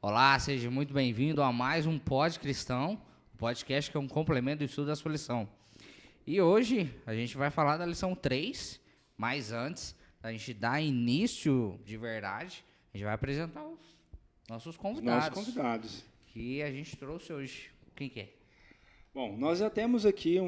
Olá, seja muito bem-vindo a mais um Pod Cristão, um podcast que é um complemento do estudo da sua lição. E hoje a gente vai falar da lição 3, mas antes da gente dar início de verdade, a gente vai apresentar os nossos convidados. Que a gente trouxe hoje. Quem que é? Bom, nós já temos aqui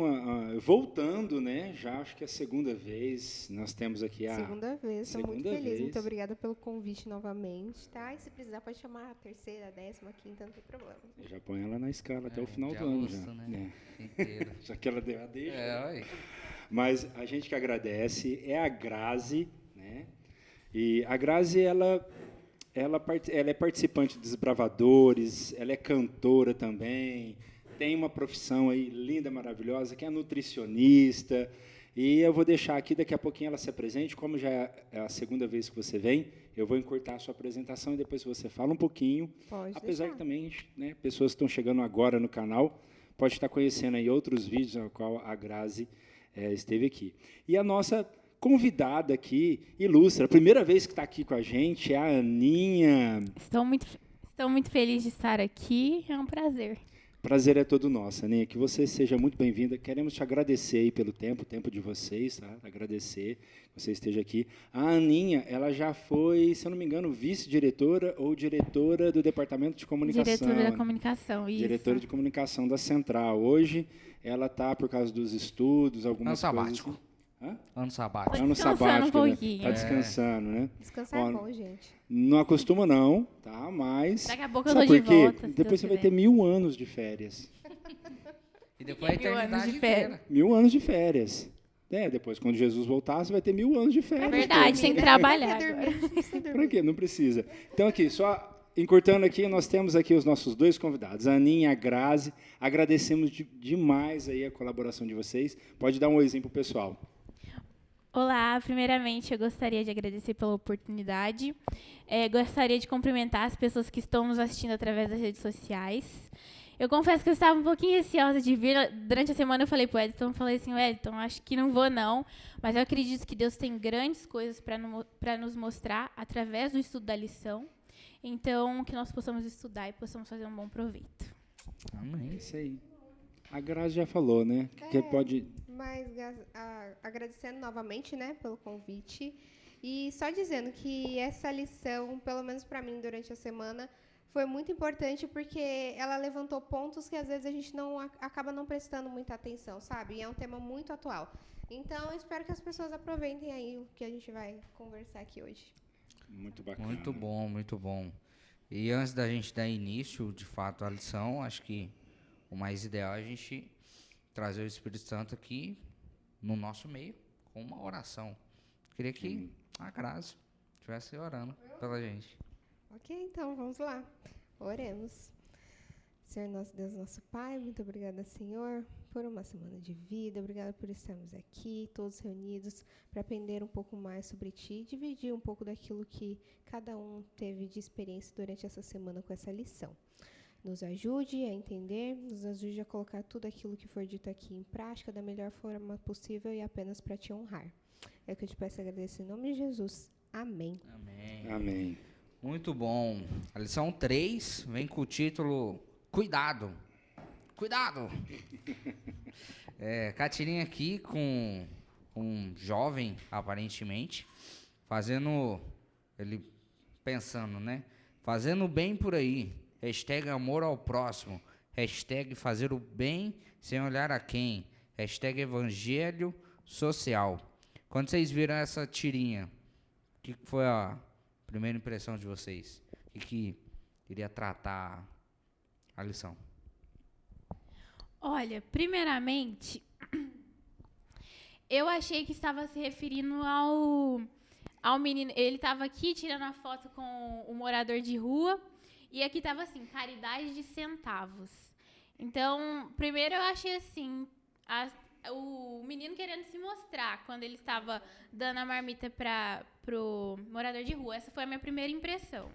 voltando, né? Já acho que é a segunda vez. Nós temos aqui a Segunda vez, estou muito segunda feliz. vez. Muito obrigada pelo convite novamente, tá? E se precisar, pode chamar a terceira, a 10ª, a 5ª, não tem problema. Já põe ela na escala até o final de do ano agosto, já. né? Inteiro. Já que ela deu a deixa. Ué. Mas a gente que agradece é a Grazi, né? E a Grazi, ela é participante dos Desbravadores, ela é cantora também, tem uma profissão aí linda, maravilhosa, que é nutricionista. E eu vou deixar aqui, daqui a pouquinho ela se apresente. Como já é a segunda vez que você vem, eu vou encurtar a sua apresentação e depois você fala um pouquinho. Pode Apesar deixar. que também, né, pessoas que estão chegando agora no canal, pode estar conhecendo aí outros vídeos no qual a Grazi esteve aqui. E a nossa convidada aqui, ilustra, a primeira vez que está aqui com a gente é a Aninha. Estou muito feliz de estar aqui, é um prazer. Prazer é todo nosso, Aninha, que você seja muito bem-vinda. Queremos te agradecer aí pelo tempo de vocês, tá? Agradecer que você esteja aqui. A Aninha, ela já foi, se eu não me engano, vice-diretora ou diretora do Departamento de Comunicação. Diretora da comunicação, isso. Diretora de comunicação da Central. Hoje, ela está, por causa dos estudos, algumas Ano coisas... sabático. Hã? Ano sabático. Ano Descansando sabático, um né? pouquinho. Tá descansando, né? Descansar é bom, gente. Não acostuma não, tá? Mas... Daqui a pouco eu sabe tô de por quê? volta, se Depois Deus você vai quiser. ter 1000 anos de férias. E depois a 1000 anos eternidade de férias. inteira. 1000 anos de férias. Depois, quando Jesus voltar, você vai ter 1000 anos de É férias. verdade, tem que trabalhar Quer agora. dormir, precisa dormir. Para quê? Não precisa. Então, aqui, só encurtando aqui, nós temos aqui os nossos dois convidados, a Aninha e a Grazi. Agradecemos demais aí a colaboração de vocês. Pode dar um oizinho pro pessoal. Olá, primeiramente eu gostaria de agradecer pela oportunidade. Gostaria de cumprimentar as pessoas que estão nos assistindo através das redes sociais. Eu confesso que eu estava um pouquinho receosa de vir. Durante a semana eu falei pro Edson, Edson, acho que não vou não, mas eu acredito que Deus tem grandes coisas para nos mostrar através do estudo da lição. Então, que nós possamos estudar e possamos fazer um bom proveito. Amém. É isso aí. A Grazi já falou, né? Que pode... Mas agradecendo novamente, né, pelo convite. E só dizendo que essa lição, pelo menos para mim, durante a semana, foi muito importante porque ela levantou pontos que às vezes a gente acaba não prestando muita atenção, sabe? E é um tema muito atual. Então, eu espero que as pessoas aproveitem aí o que a gente vai conversar aqui hoje. Muito bacana. Muito bom, muito bom. E antes da gente dar início, de fato, à lição, acho que o mais ideal é a gente trazer o Espírito Santo aqui no nosso meio, com uma oração. Queria que a Grazi estivesse orando pela gente. Ok, então, vamos lá. Oremos. Senhor nosso Deus, nosso Pai, muito obrigada, Senhor, por uma semana de vida. Obrigada por estarmos aqui, todos reunidos, para aprender um pouco mais sobre Ti e dividir um pouco daquilo que cada um teve de experiência durante essa semana com essa lição. Nos ajude a entender, nos ajude a colocar tudo aquilo que for dito aqui em prática da melhor forma possível e apenas para Te honrar. É o que eu te peço e agradeço em nome de Jesus. Amém. Amém. Amém. Muito bom. A lição 3 vem com o título Cuidado. Cuidado! Catirinha aqui com um jovem, aparentemente, ele pensando, né? Fazendo bem por aí. Hashtag amor ao próximo. Hashtag fazer o bem sem olhar a quem. Hashtag evangelho social. Quando vocês viram essa tirinha, o que foi a primeira impressão de vocês? O que iria tratar a lição? Olha, primeiramente, eu achei que estava se referindo ao menino. Ele estava aqui tirando a foto com o morador de rua e aqui estava assim, caridade de centavos. Então, primeiro eu achei assim, o menino querendo se mostrar quando ele estava dando a marmita pro morador de rua. Essa foi a minha primeira impressão.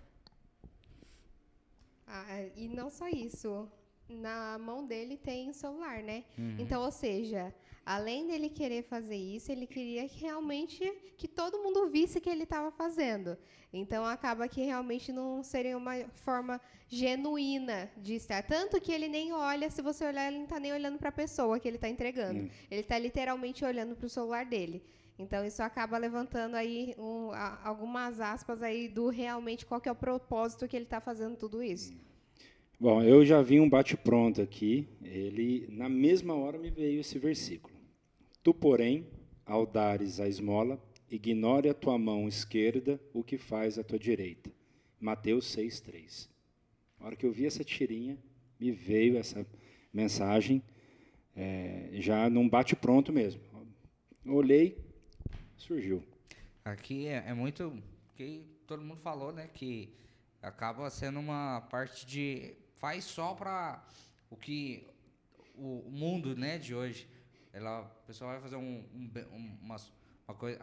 E não só isso. Na mão dele tem o celular, né? Uhum. Então, ou seja, além dele querer fazer isso, ele queria que realmente que todo mundo visse que ele estava fazendo. Então, acaba que realmente não seria uma forma genuína de estar. Tanto que ele nem olha, se você olhar, ele não está nem olhando para a pessoa que ele está entregando. Ele está literalmente olhando para o celular dele. Então, isso acaba levantando aí algumas aspas aí do realmente qual que é o propósito que ele está fazendo tudo isso. Bom, eu já vi um bate-pronto aqui. Na mesma hora, me veio esse versículo. Tu, porém, ao dares a esmola, ignore a tua mão esquerda o que faz a tua direita. Mateus 6:3. Na hora que eu vi essa tirinha, me veio essa mensagem, já num bate-pronto mesmo. Olhei, surgiu. Aqui é muito que todo mundo falou, né, que acaba sendo uma parte de faz só para o que o mundo, né, de hoje. A pessoa vai fazer uma coisa,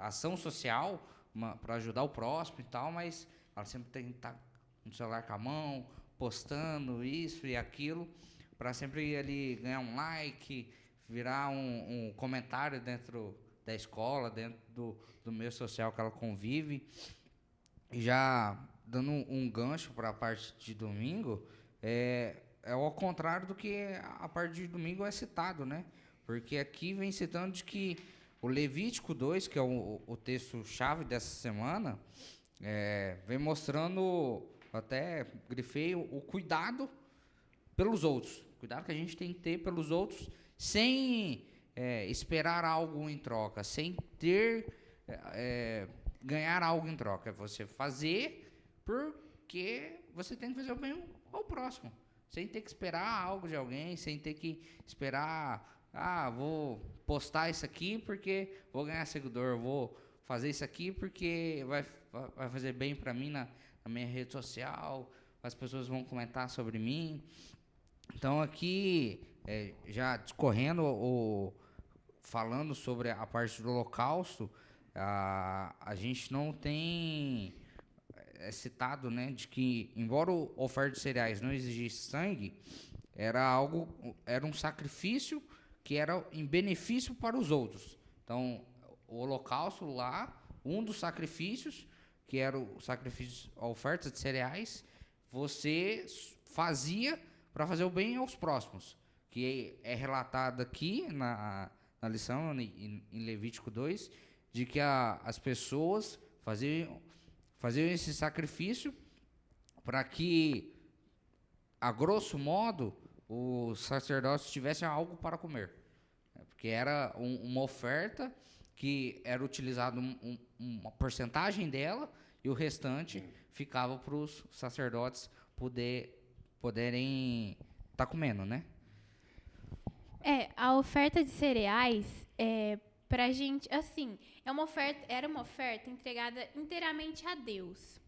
ação social para ajudar o próximo e tal, mas ela sempre tem que estar no celular com a mão, postando isso e aquilo, para sempre ali ganhar um like, virar um comentário dentro da escola, dentro do meio social que ela convive. E já dando um gancho para a parte de domingo, é ao contrário do que a parte de domingo é citado, né? Porque aqui vem citando de que o Levítico 2, que é o texto-chave dessa semana, vem mostrando, até grifei, o cuidado pelos outros. O cuidado que a gente tem que ter pelos outros, sem esperar algo em troca, sem ganhar algo em troca. É você fazer porque você tem que fazer o bem ao próximo. Sem ter que esperar algo de alguém, sem ter que esperar, vou postar isso aqui porque vou ganhar seguidor, vou fazer isso aqui porque vai fazer bem para mim na minha rede social, as pessoas vão comentar sobre mim. Então, aqui, já discorrendo falando sobre a parte do holocausto, a gente não tem citado, né, de que, embora o oferta de cereais não exigisse sangue, era um sacrifício que era em benefício para os outros. Então, o holocausto lá, um dos sacrifícios, que era o sacrifício, a oferta de cereais, você fazia para fazer o bem aos próximos, que é relatado aqui na lição, em Levítico 2, de que as pessoas faziam esse sacrifício para que, a grosso modo, os sacerdotes tivessem algo para comer. Porque era uma oferta que era utilizada uma porcentagem dela e o restante ficava para os sacerdotes poderem estar comendo, né? A oferta de cereais, pra gente, assim, era uma oferta entregada inteiramente a Deus.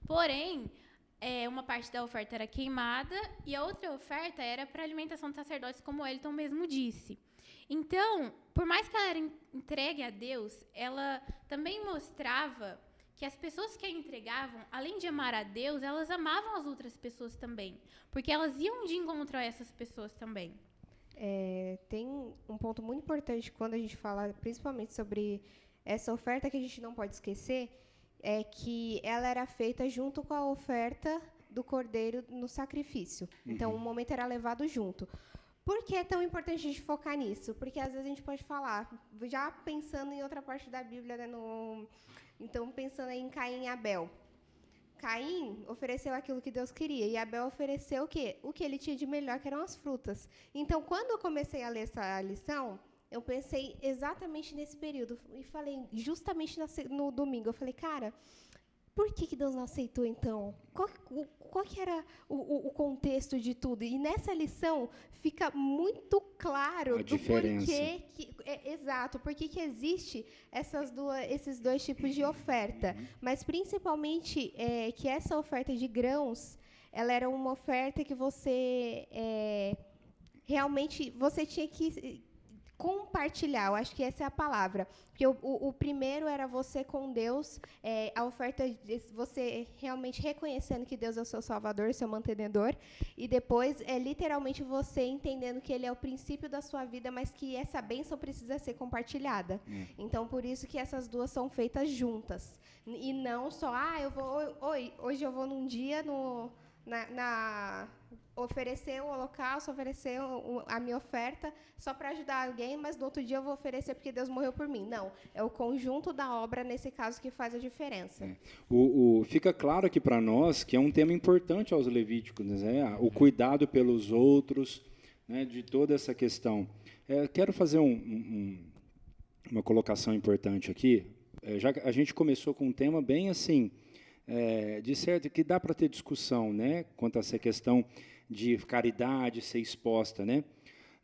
Porém, uma parte da oferta era queimada e a outra oferta era para alimentação dos sacerdotes, como o Elton mesmo disse. Então, por mais que ela era entregue a Deus, ela também mostrava que as pessoas que a entregavam, além de amar a Deus, elas amavam as outras pessoas também, porque elas iam de encontro a essas pessoas também. Tem um ponto muito importante quando a gente fala, principalmente sobre essa oferta, que a gente não pode esquecer, é que ela era feita junto com a oferta do cordeiro no sacrifício. Então, o momento era levado junto. Por que é tão importante a gente focar nisso? Porque, às vezes, a gente pode falar, já pensando em outra parte da Bíblia, né, então, pensando aí em Caim e Abel. Caim ofereceu aquilo que Deus queria, e Abel ofereceu o quê? O que ele tinha de melhor, que eram as frutas. Então, quando eu comecei a ler essa lição, eu pensei exatamente nesse período, e falei, justamente no domingo, eu falei, cara, por que Deus não aceitou, então? Qual que era o contexto de tudo? E nessa lição fica muito claro a diferença. Por que existe esses dois tipos de oferta. Mas, principalmente, que essa oferta de grãos, ela era uma oferta que você realmente você tinha que compartilhar, eu acho que essa é a palavra. Porque o primeiro era você com Deus, a oferta, você realmente reconhecendo que Deus é o seu salvador, seu mantenedor, e depois é literalmente você entendendo que Ele é o princípio da sua vida, mas que essa bênção precisa ser compartilhada. Então, por isso que essas duas são feitas juntas. E não só, hoje eu vou num dia oferecer o holocausto, oferecer a minha oferta só para ajudar alguém, mas no outro dia eu vou oferecer porque Deus morreu por mim. Não, é o conjunto da obra, nesse caso, que faz a diferença. Fica claro aqui para nós que é um tema importante aos levíticos, né? O cuidado pelos outros, né? De toda essa questão. Quero fazer uma colocação importante aqui. Já a gente começou com um tema bem assim, de certo, que dá para ter discussão, né? Quanto a essa questão de caridade ser exposta, né?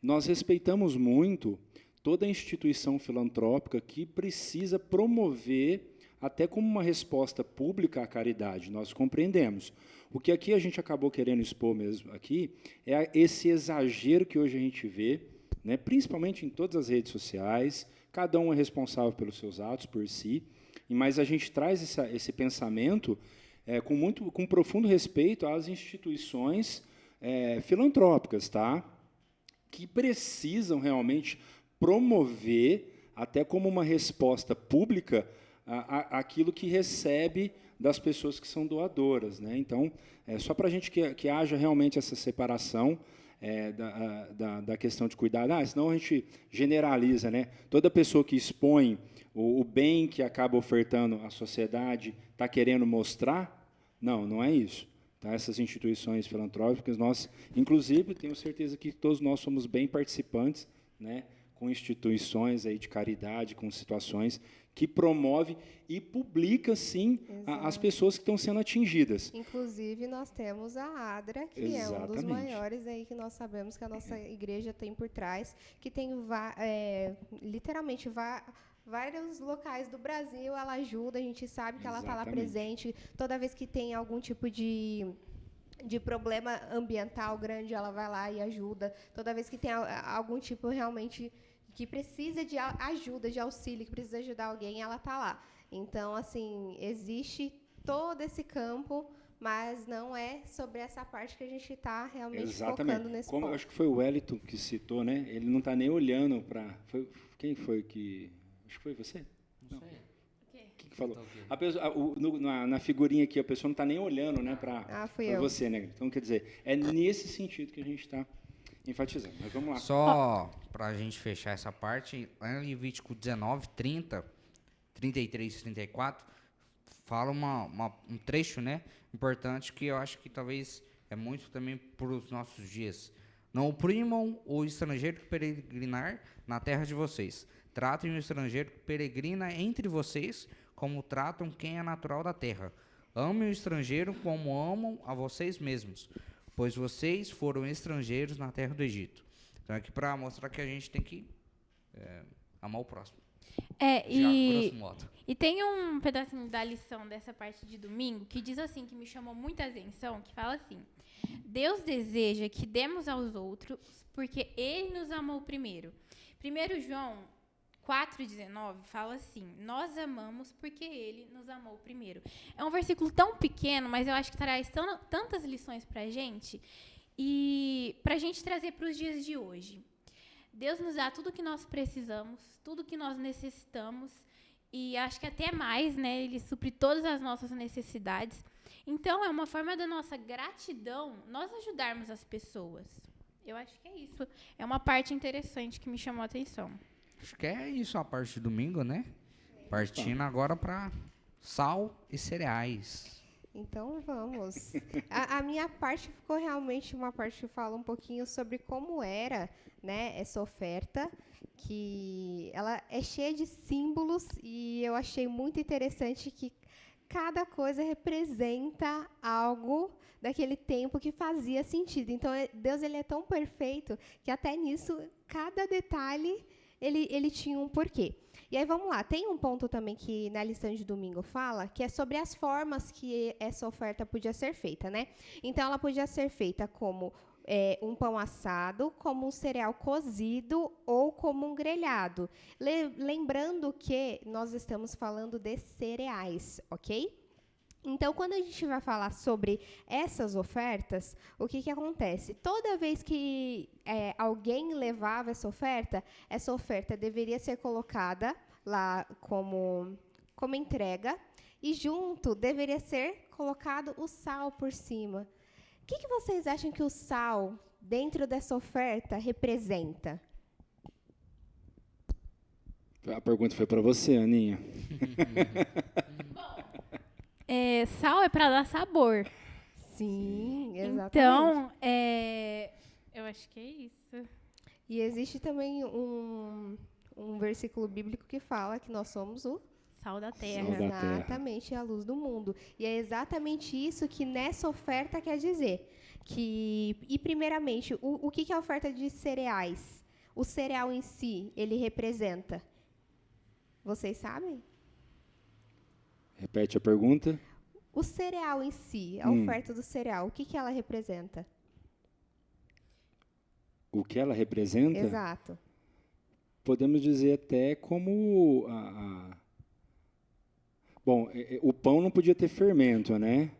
Nós respeitamos muito toda instituição filantrópica que precisa promover, até como uma resposta pública à caridade, nós compreendemos. O que aqui a gente acabou querendo expor mesmo aqui é esse exagero que hoje a gente vê, né? Principalmente em todas as redes sociais, cada um é responsável pelos seus atos por si, mas a gente traz esse pensamento com profundo respeito às instituições filantrópicas, tá? Que precisam realmente promover, até como uma resposta pública, aquilo que recebe das pessoas que são doadoras, né? Então, só para a gente que haja realmente essa separação da questão de cuidado, senão a gente generaliza, né? Toda pessoa que expõe o bem que acaba ofertando à sociedade está querendo mostrar? Não é isso. Tá? Essas instituições filantrópicas, nós, inclusive, tenho certeza que todos nós somos bem participantes, né, com instituições aí de caridade, com situações que promove e publica, sim, as pessoas que estão sendo atingidas. Inclusive, nós temos a ADRA, que Exatamente. é um dos maiores aí que nós sabemos que a nossa igreja tem por trás, que tem literalmente vários locais do Brasil, ela ajuda, a gente sabe que ela está lá presente. Toda vez que tem algum tipo de problema ambiental grande, ela vai lá e ajuda. Toda vez que tem algum tipo realmente que precisa de ajuda, de auxílio, que precisa ajudar alguém, ela está lá. Então, assim, existe todo esse campo, mas não é sobre essa parte que a gente está realmente focando nesse ponto. Acho que foi o Wellington que citou, né? Ele não está nem olhando para... Quem foi que... Acho que foi você? Não. Quem que falou? A pessoa, na figurinha aqui, a pessoa não está nem olhando, né, para você, né? Então, quer dizer, é nesse sentido que a gente está enfatizando. Mas vamos lá. Só para a gente fechar essa parte, lá em Levítico 19, 30, 33 e 34, fala um trecho, né, importante que eu acho que talvez é muito também para os nossos dias. Não oprimam o estrangeiro que peregrinar na terra de vocês. Tratem o estrangeiro que peregrina entre vocês como tratam quem é natural da terra. Amem o estrangeiro como amam a vocês mesmos, pois vocês foram estrangeiros na terra do Egito. Então, é aqui para mostrar que a gente tem que amar o próximo. E tem um pedacinho da lição dessa parte de domingo que diz assim, que me chamou muita atenção, que fala assim: Deus deseja que demos aos outros porque Ele nos amou primeiro. 1 João 4,19 fala assim: nós amamos porque Ele nos amou primeiro. É um versículo tão pequeno, mas eu acho que traz tantas lições para a gente e para a gente trazer para os dias de hoje. Deus nos dá tudo o que nós precisamos, tudo o que nós necessitamos e acho que até mais, né? Ele supre todas as nossas necessidades. Então, é uma forma da nossa gratidão nós ajudarmos as pessoas. Eu acho que é isso. É uma parte interessante que me chamou a atenção. Acho que é isso a parte de domingo, né? Partindo agora para sal e cereais. Então, vamos. A minha parte ficou realmente uma parte que fala um pouquinho sobre como era, né, essa oferta, que ela é cheia de símbolos e eu achei muito interessante que cada coisa representa algo daquele tempo que fazia sentido. Então, Deus ele é tão perfeito que até nisso, cada detalhe, ele tinha um porquê. E aí, vamos lá. Tem um ponto também que na lição de domingo fala, que é sobre as formas que essa oferta podia ser feita, né? Então, ela podia ser feita como um pão assado, como um cereal cozido ou como um grelhado. Lembrando que nós estamos falando de cereais, ok? Então, quando a gente vai falar sobre essas ofertas, o que acontece? Toda vez que alguém levava essa oferta deveria ser colocada lá como entrega, e junto deveria ser colocado o sal por cima. O que vocês acham que o sal, dentro dessa oferta, representa? A pergunta foi para você, Aninha. Sal é para dar sabor. Sim, exatamente. Então, eu acho que é isso. E existe também um versículo bíblico que fala que nós somos o Sal da terra. Sal da terra. Exatamente, a luz do mundo. E é exatamente isso que nessa oferta quer dizer. E primeiramente, o que é a oferta de cereais? O cereal em si, ele representa? Vocês sabem? Repete a pergunta. O cereal em si, a oferta do cereal, o que ela representa? O que ela representa? Exato. Podemos dizer até como Bom, o pão não podia ter fermento, né?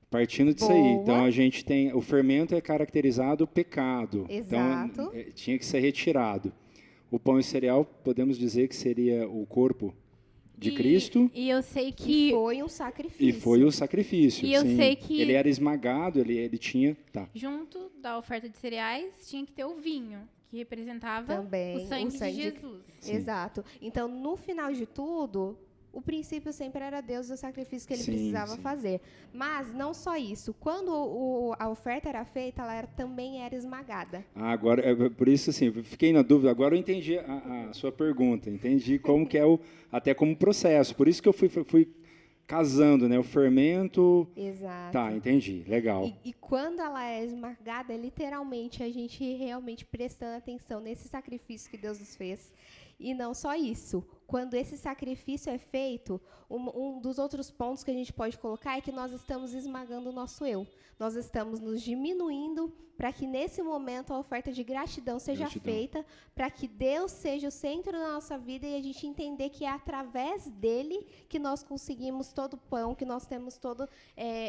Partindo disso aí. Então, a gente tem... O fermento é caracterizado o pecado. Exato. Então, tinha que ser retirado. O pão e o cereal, podemos dizer que seria o corpo de Cristo. E eu sei que... E foi um sacrifício. E foi o sacrifício. E eu sim. sei que... Ele era esmagado, ele tinha... Tá. Junto da oferta de cereais, tinha que ter o vinho, que representava também o sangue de Jesus. Exato. Então, no final de tudo, o princípio sempre era Deus e o sacrifício que ele precisava fazer. Mas não só isso. Quando a oferta era feita, ela também era esmagada. Agora, por isso, assim, eu fiquei na dúvida. Agora eu entendi a sua pergunta. Entendi como que é até como processo. Por isso que eu fui casando, né? O fermento... Exato. Tá, entendi. Legal. E quando ela é esmagada, é literalmente a gente realmente prestando atenção nesse sacrifício que Deus nos fez. E não só isso. Quando esse sacrifício é feito, um dos outros pontos que a gente pode colocar é que nós estamos esmagando o nosso eu. Nós estamos nos diminuindo para que, nesse momento, a oferta de gratidão seja feita, para que Deus seja o centro da nossa vida e a gente entender que é através dele que nós conseguimos todo o pão, que nós temos todo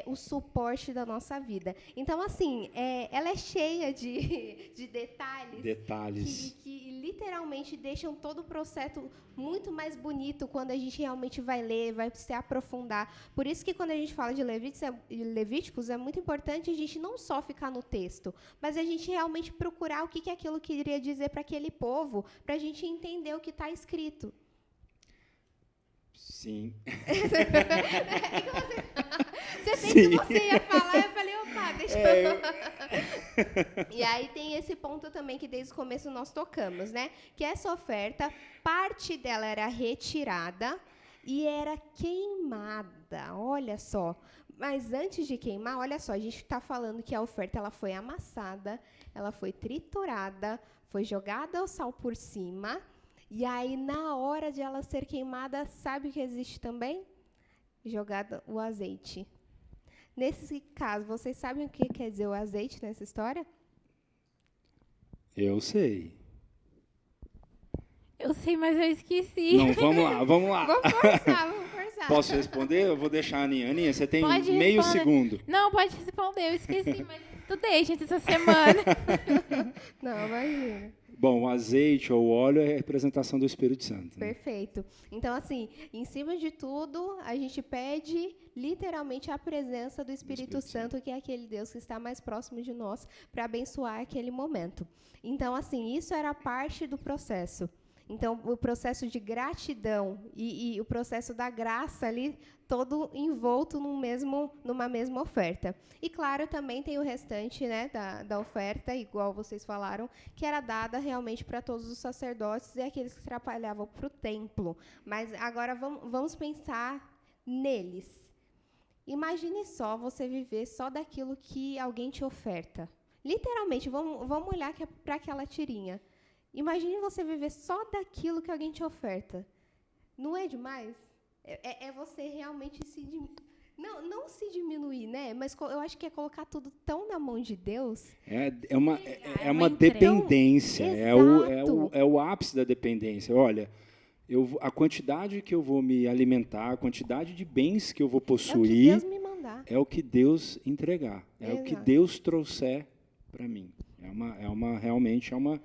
o suporte da nossa vida. Então, assim, ela é cheia de detalhes. Que literalmente deixam todo o processo muito mais bonito quando a gente realmente vai ler, vai se aprofundar. Por isso que quando a gente fala de Levíticos, é muito importante a gente não só ficar no texto, mas a gente realmente procurar o que aquilo queria dizer para aquele povo, para a gente entender o que está escrito. Sim. Você fez que você ia falar, eu falei, opa, deixa eu... E aí tem esse ponto também que desde o começo nós tocamos, né? Que essa oferta, parte dela era retirada e era queimada, olha só. Mas antes de queimar, olha só, a gente está falando que a oferta ela foi amassada, ela foi triturada, foi jogada o sal por cima, e aí na hora de ela ser queimada, sabe o que existe também? Jogado o azeite. Nesse caso, vocês sabem o que quer dizer o azeite nessa história? Eu sei. Eu sei, mas eu esqueci. Não, vamos lá. Vamos forçar. Posso responder? Eu vou deixar a Aninha. Aninha, você tem Pode meio responder. segundo. Não, pode responder, eu esqueci, mas estudei, gente, essa semana. Não, imagina. Bom, o azeite ou o óleo é a representação do Espírito Santo. Né? Perfeito. Então, assim, em cima de tudo, a gente pede literalmente a presença do Espírito Santo, que é aquele Deus que está mais próximo de nós, para abençoar aquele momento. Então, assim, isso era parte do processo. Então, o processo de gratidão e o processo da graça ali, todo envolto numa mesma oferta. E, claro, também tem o restante, né, da oferta, igual vocês falaram, que era dada realmente para todos os sacerdotes e aqueles que trabalhavam para o templo. Mas agora vamos pensar neles. Imagine só você viver só daquilo que alguém te oferta. Literalmente, vamos olhar para aquela tirinha. Imagine você viver só daquilo que alguém te oferta. Não é demais? É você realmente não se diminuir, né? Mas eu acho que é colocar tudo tão na mão de Deus. É uma uma dependência, Exato. é o ápice da dependência. Olha, a quantidade que eu vou me alimentar, a quantidade de bens que eu vou É o que possuir, Deus me mandar. é o que Deus entregar, é o que Exato. Deus trouxer para mim. Realmente é uma...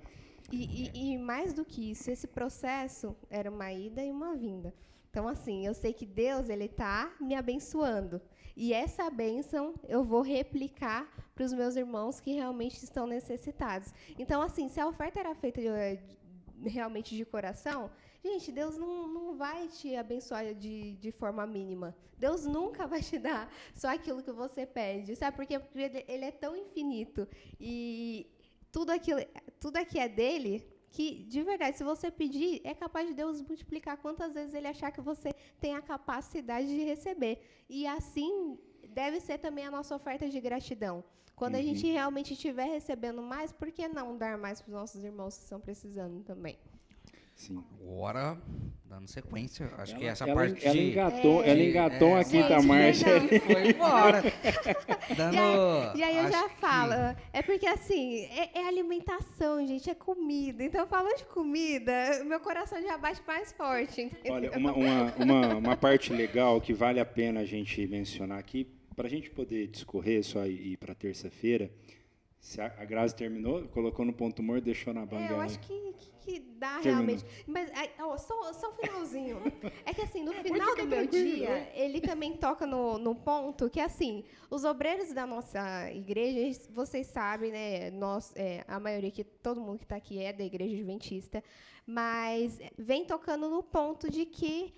E mais do que isso, esse processo era uma ida e uma vinda. Então, assim, eu sei que Deus, Ele está me abençoando. E essa bênção eu vou replicar para os meus irmãos que realmente estão necessitados. Então, assim, se a oferta era feita realmente de coração, gente, Deus não vai te abençoar de forma mínima. Deus nunca vai te dar só aquilo que você pede. Sabe por quê? Porque Ele é tão infinito. E tudo aqui é dele, que, de verdade, se você pedir, é capaz de Deus multiplicar quantas vezes Ele achar que você tem a capacidade de receber. E assim deve ser também a nossa oferta de gratidão. Quando a gente realmente estiver recebendo mais, por que não dar mais para os nossos irmãos que estão precisando também? Sim. Agora, dando sequência, acho que essa ela parte ela engatou a quinta Gente, marcha. perdão. foi embora. Dando, E aí eu já acho que- falo, é porque assim, é alimentação, gente, é comida. Então, falando de comida, meu coração já bate mais forte. Entendeu? Olha, uma parte legal que vale a pena a gente mencionar aqui, para a gente poder discorrer só ir para terça-feira, se a Grazi terminou, colocou no ponto morto, deixou na banguela. Eu acho que dá Terminou. realmente. Mas só um finalzinho. É que assim, no final do meu dia, ele também toca no ponto que, assim, os obreiros da nossa igreja, vocês sabem, né? A maioria, todo mundo que está aqui é da igreja adventista, mas vem tocando no ponto de que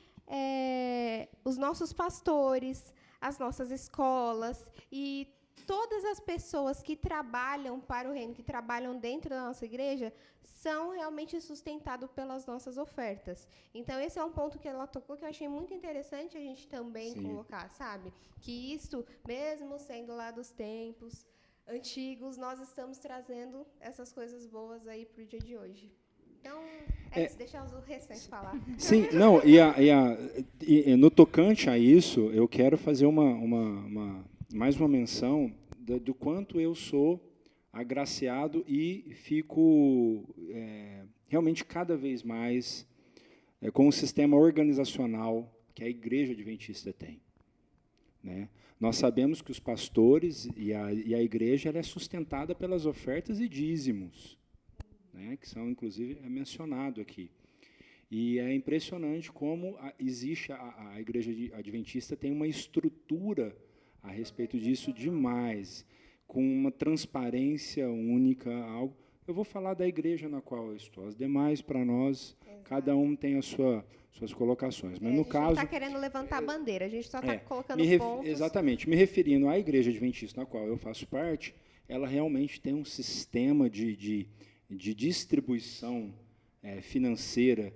os nossos pastores, as nossas escolas e todas as pessoas que trabalham para o reino, que trabalham dentro da nossa igreja, são realmente sustentados pelas nossas ofertas. Então, esse é um ponto que ela tocou que eu achei muito interessante a gente também colocar, sabe? Que isso, mesmo sendo lá dos tempos antigos, nós estamos trazendo essas coisas boas aí para o dia de hoje. Então, isso, deixa os restantes falar. Sim, não, e no tocante a isso, eu quero fazer mais uma menção do quanto eu sou agraciado e fico realmente cada vez mais com o sistema organizacional que a Igreja Adventista tem. Né? Nós sabemos que os pastores e a igreja ela é sustentada pelas ofertas e dízimos, né? Que são, inclusive, mencionado aqui. E é impressionante como existe a Igreja Adventista tem uma estrutura a respeito disso demais, com uma transparência única, algo. Eu vou falar da igreja na qual eu estou. As demais, para nós, cada um tem suas colocações. Mas, no caso... A gente não está querendo levantar a bandeira, a gente só está colocando pontos. Exatamente. Me referindo à Igreja Adventista, na qual eu faço parte, ela realmente tem um sistema de distribuição financeira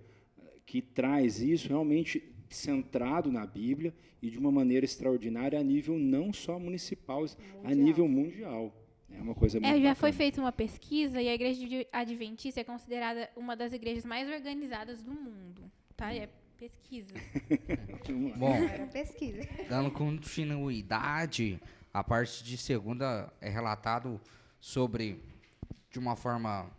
que traz isso realmente centrado na Bíblia e de uma maneira extraordinária a nível não só municipal, a nível mundial. É uma coisa muito Já foi bacana. feita uma pesquisa e a Igreja Adventista é considerada uma das igrejas mais organizadas do mundo. Tá? É pesquisa. Bom, Era pesquisa. dando continuidade, a parte de segunda é relatado sobre, de uma forma,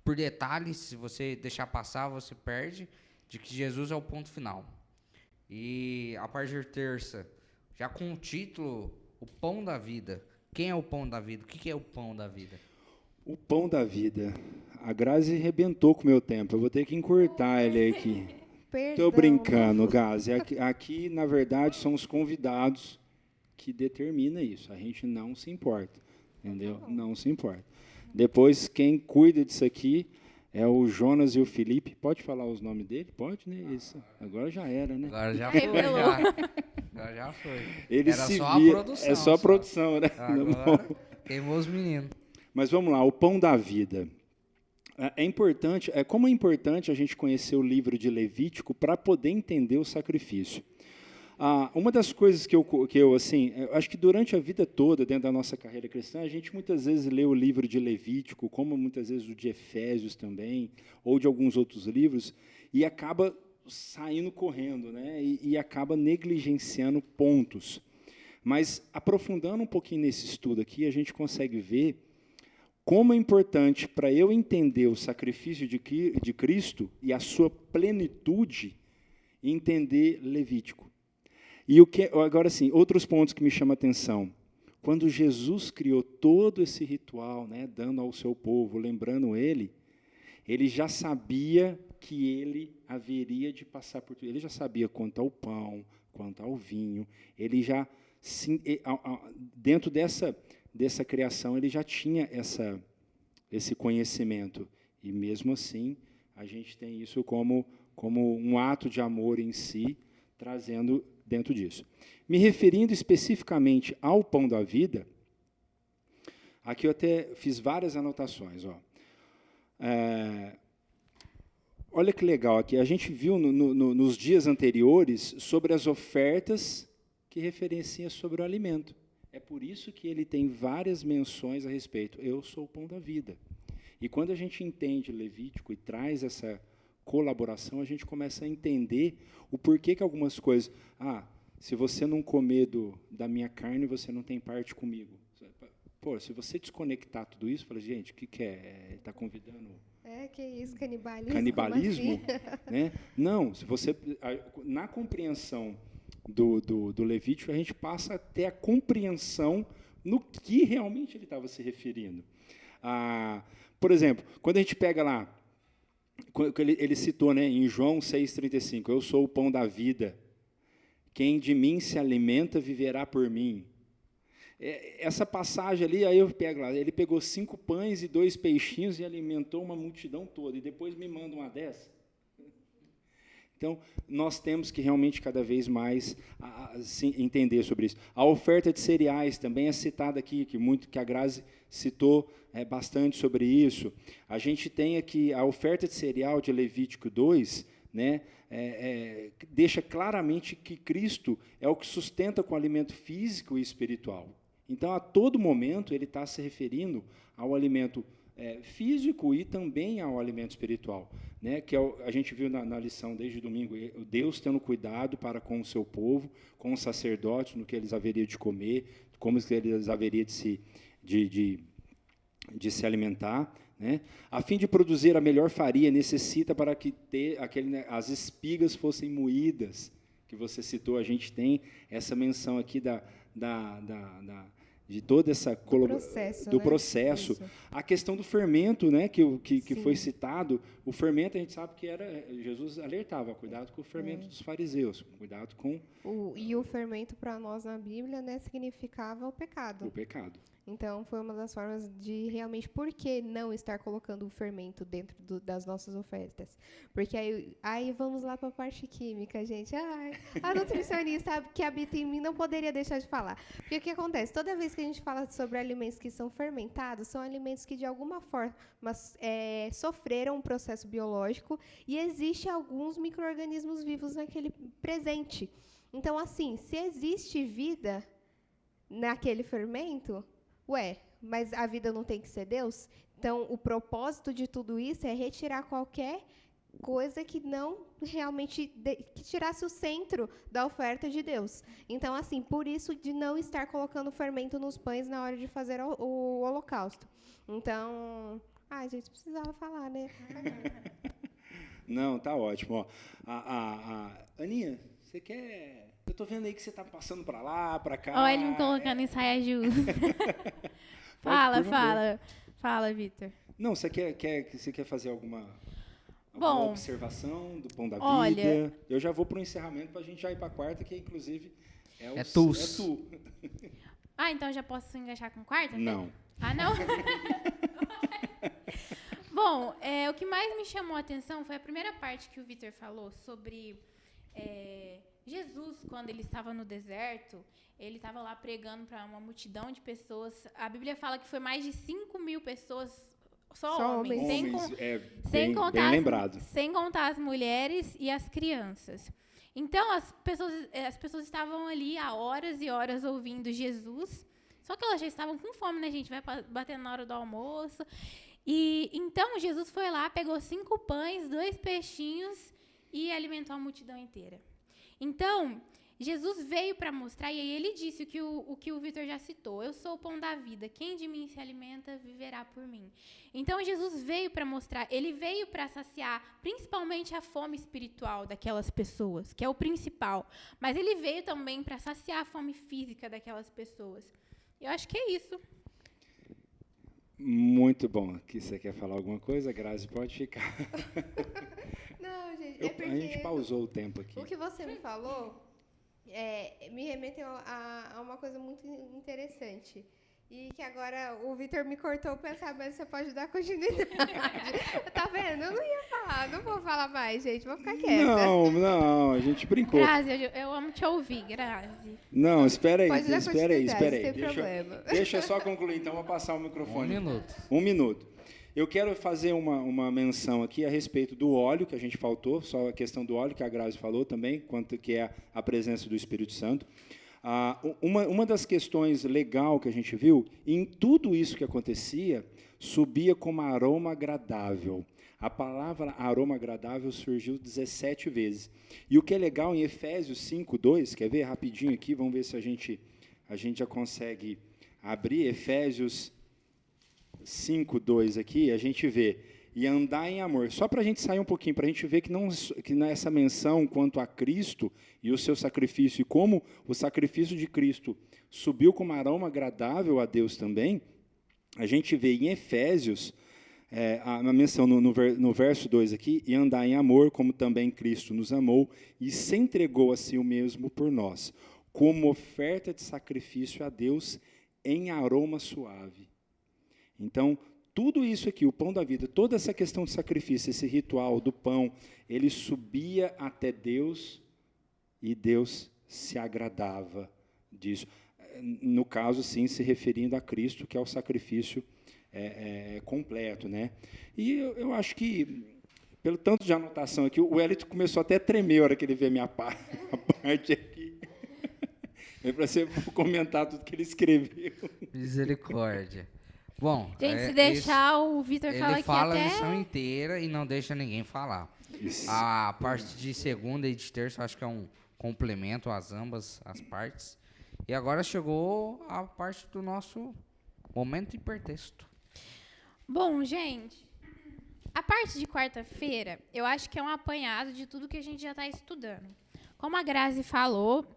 por detalhes, se você deixar passar, você perde, de que Jesus é o ponto final. E a parte de terça, já com o título, o pão da vida. Quem é o pão da vida? O que é o pão da vida? O pão da vida. A Grazi arrebentou com o meu tempo. Eu vou ter que encurtar ele aqui. Estou brincando, Grazi. Aqui, na verdade, são os convidados que determinam isso. A gente não se importa. Entendeu? Não se importa. Depois, quem cuida disso aqui é o Jonas e o Felipe. Pode falar os nomes dele? Pode, né? Isso. Agora já era, né? Agora já foi, Revelou. Agora já foi. Eles Era se só via- a produção. É só a produção, né? Agora, queimou os meninos. Mas vamos lá, o pão da vida. Como é importante a gente conhecer o livro de Levítico para poder entender o sacrifício. Uma das coisas que eu assim, eu acho que durante a vida toda, dentro da nossa carreira cristã, a gente muitas vezes lê o livro de Levítico, como muitas vezes o de Efésios também, ou de alguns outros livros, e acaba saindo correndo, né? E acaba negligenciando pontos. Mas, aprofundando um pouquinho nesse estudo aqui, a gente consegue ver como é importante para eu entender o sacrifício de Cristo e a sua plenitude, entender Levítico. E agora sim, outros pontos que me chamam a atenção. Quando Jesus criou todo esse ritual, né, dando ao seu povo, lembrando ele já sabia que ele haveria de passar por tudo. Ele já sabia quanto ao pão, quanto ao vinho. Ele já, dentro dessa criação, ele já tinha esse conhecimento. E, mesmo assim, a gente tem isso como um ato de amor em si, trazendo dentro disso. Me referindo especificamente ao pão da vida, aqui eu até fiz várias anotações. Olha que legal aqui. A gente viu nos dias anteriores sobre as ofertas que referenciam sobre o alimento. É por isso que ele tem várias menções a respeito. Eu sou o pão da vida. E quando a gente entende Levítico e traz essa colaboração, a gente começa a entender o porquê que algumas coisas... se você não comer da minha carne, você não tem parte comigo. Pô, se você desconectar tudo isso, fala, gente, o que é? Está convidando... Que isso, canibalismo? Canibalismo? Assim? Né? Não, se você... Na compreensão do Levítico, a gente passa a ter a compreensão no que realmente ele estava se referindo. Por exemplo, quando a gente pega lá, ele citou, né, em João 6,35, eu sou o pão da vida, quem de mim se alimenta viverá por mim. Essa passagem ali, aí eu pego lá, ele pegou 5 pães e 2 peixinhos e alimentou uma multidão toda, e depois me manda uma dessa. Então, nós temos que realmente cada vez mais entender sobre isso. A oferta de cereais também é citada aqui, que a Grazi citou bastante sobre isso. A gente tem aqui a oferta de cereal de Levítico 2, né, deixa claramente que Cristo é o que sustenta com o alimento físico e espiritual. Então, a todo momento, ele está se referindo ao alimento físico e também ao alimento espiritual, né? Que a gente viu na lição desde domingo, Deus tendo cuidado para com o seu povo, com os sacerdotes, no que eles haveriam de comer, como eles haveriam de se alimentar, né? A fim de produzir a melhor farinha, necessita para que as espigas fossem moídas, que você citou. A gente tem essa menção aqui de toda essa do processo. Isso. A questão do fermento, né, que foi citado, o fermento a gente sabe que Jesus alertava, cuidado com o fermento dos fariseus, cuidado com... E o fermento para nós na Bíblia, né, significava o pecado. O pecado. Então, foi uma das formas de realmente, por que não estar colocando o fermento dentro das nossas ofertas? Porque aí vamos lá para a parte química, gente. A nutricionista que habita em mim não poderia deixar de falar. Porque o que acontece? Toda vez que a gente fala sobre alimentos que são fermentados, são alimentos que, de alguma forma, sofreram um processo biológico e existem alguns micro-organismos vivos naquele presente. Então, assim, se existe vida naquele fermento... mas a vida não tem que ser Deus? Então, o propósito de tudo isso é retirar qualquer coisa que não realmente... que tirasse o centro da oferta de Deus. Então, assim, por isso de não estar colocando fermento nos pães na hora de fazer o holocausto. Então... a gente precisava falar, né? Não, tá ótimo. Aninha, você quer... Eu estou vendo aí que você está passando para lá, para cá. Olha, ele me colocando em saia justa. Fala, Vitor. Não, você quer fazer alguma observação do pão da vida? Eu já vou para o encerramento para a gente já ir para a quarta, que inclusive é tu. Então já posso engaixar com quarta? Não. Não? Bom, o que mais me chamou a atenção foi a primeira parte que o Vitor falou sobre... Jesus, quando ele estava no deserto, ele estava lá pregando para uma multidão de pessoas. A Bíblia fala que foi mais de 5.000 pessoas, só homens. Bem lembrado. Sem contar as mulheres e as crianças. Então, as pessoas estavam ali há horas e horas ouvindo Jesus, só que elas já estavam com fome, né, gente? Vai bater na hora do almoço. E então, Jesus foi lá, pegou 5 pães, 2 peixinhos e alimentou a multidão inteira. Então, Jesus veio para mostrar, e aí ele disse o que o Vitor já citou: eu sou o pão da vida, quem de mim se alimenta viverá por mim. Então Jesus veio para mostrar, ele veio para saciar principalmente a fome espiritual daquelas pessoas, que é o principal, mas ele veio também para saciar a fome física daquelas pessoas. Eu acho que é isso. Muito bom. Aqui você quer falar alguma coisa, Grazi? Pode ficar. Não, gente, é porque A gente pausou o tempo aqui. o que você me falou me remeteu a uma coisa muito interessante. E que agora o Vitor me cortou o pensamento, você pode dar continuidade. Tá vendo? Eu não ia falar, não vou falar mais, gente. Vou ficar quieta. Não, a gente brincou. Grazi, eu amo te ouvir, Grazi. Não, espera aí. Pode dar continuidade, sem problema. Deixa eu só concluir, então vou passar o microfone. 1 minuto. 1 minuto. Eu quero fazer uma menção aqui a respeito do óleo, que a gente faltou, só a questão do óleo, que a Grazi falou também, quanto que é a presença do Espírito Santo. Uma das questões legal que a gente viu, em tudo isso que acontecia, subia como aroma agradável. A palavra aroma agradável surgiu 17 vezes. E o que é legal em Efésios 5:2, quer ver rapidinho aqui, vamos ver se a gente já consegue abrir Efésios 5:2 aqui, a gente vê, e andar em amor. Só para a gente sair um pouquinho, para a gente ver que nessa menção quanto a Cristo e o seu sacrifício, e como o sacrifício de Cristo subiu como aroma agradável a Deus também, a gente vê em Efésios, a menção no verso 2 aqui, e andar em amor, como também Cristo nos amou, e se entregou a si mesmo por nós, como oferta de sacrifício a Deus em aroma suave. Então, tudo isso aqui, o pão da vida, toda essa questão de sacrifício, esse ritual do pão, ele subia até Deus e Deus se agradava disso. No caso, sim, se referindo a Cristo, que é o sacrifício completo, né? E eu acho que, pelo tanto de anotação aqui, o Wellington começou até a tremer a hora que ele vê a minha parte aqui. É para você comentar tudo que ele escreveu. Misericórdia. Bom, Gente, se deixar, o Vitor fala ele aqui fala até... a lição inteira e não deixa ninguém falar. Isso. A parte de segunda e de terça, eu acho que é um complemento às ambas as partes. E agora chegou a parte do nosso momento hipertexto. Bom, gente, a parte de quarta-feira, eu acho que é um apanhado de tudo que a gente já está estudando. Como a Grazi falou,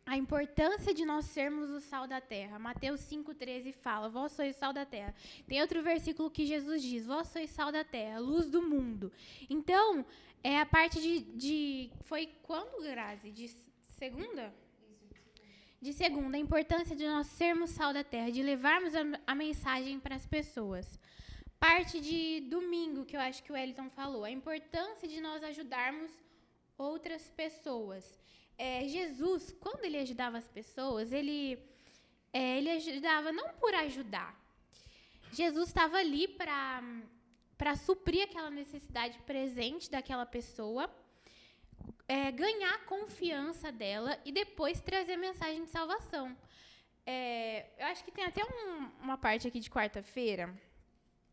a importância de nós sermos o sal da terra. Mateus 5,13 fala: vós sois o sal da terra. Tem outro versículo que Jesus diz: vós sois sal da terra, luz do mundo. Então, é a parte foi quando, Grazi? De segunda? De segunda, a importância de nós sermos sal da terra, de levarmos a mensagem para as pessoas. Parte de domingo, que eu acho que o Wellington falou, a importância de nós ajudarmos outras pessoas. Jesus, quando ele ajudava as pessoas, ele ajudava não por ajudar. Jesus estava ali para suprir aquela necessidade presente daquela pessoa, ganhar a confiança dela e depois trazer a mensagem de salvação. Eu acho que tem até uma parte aqui de quarta-feira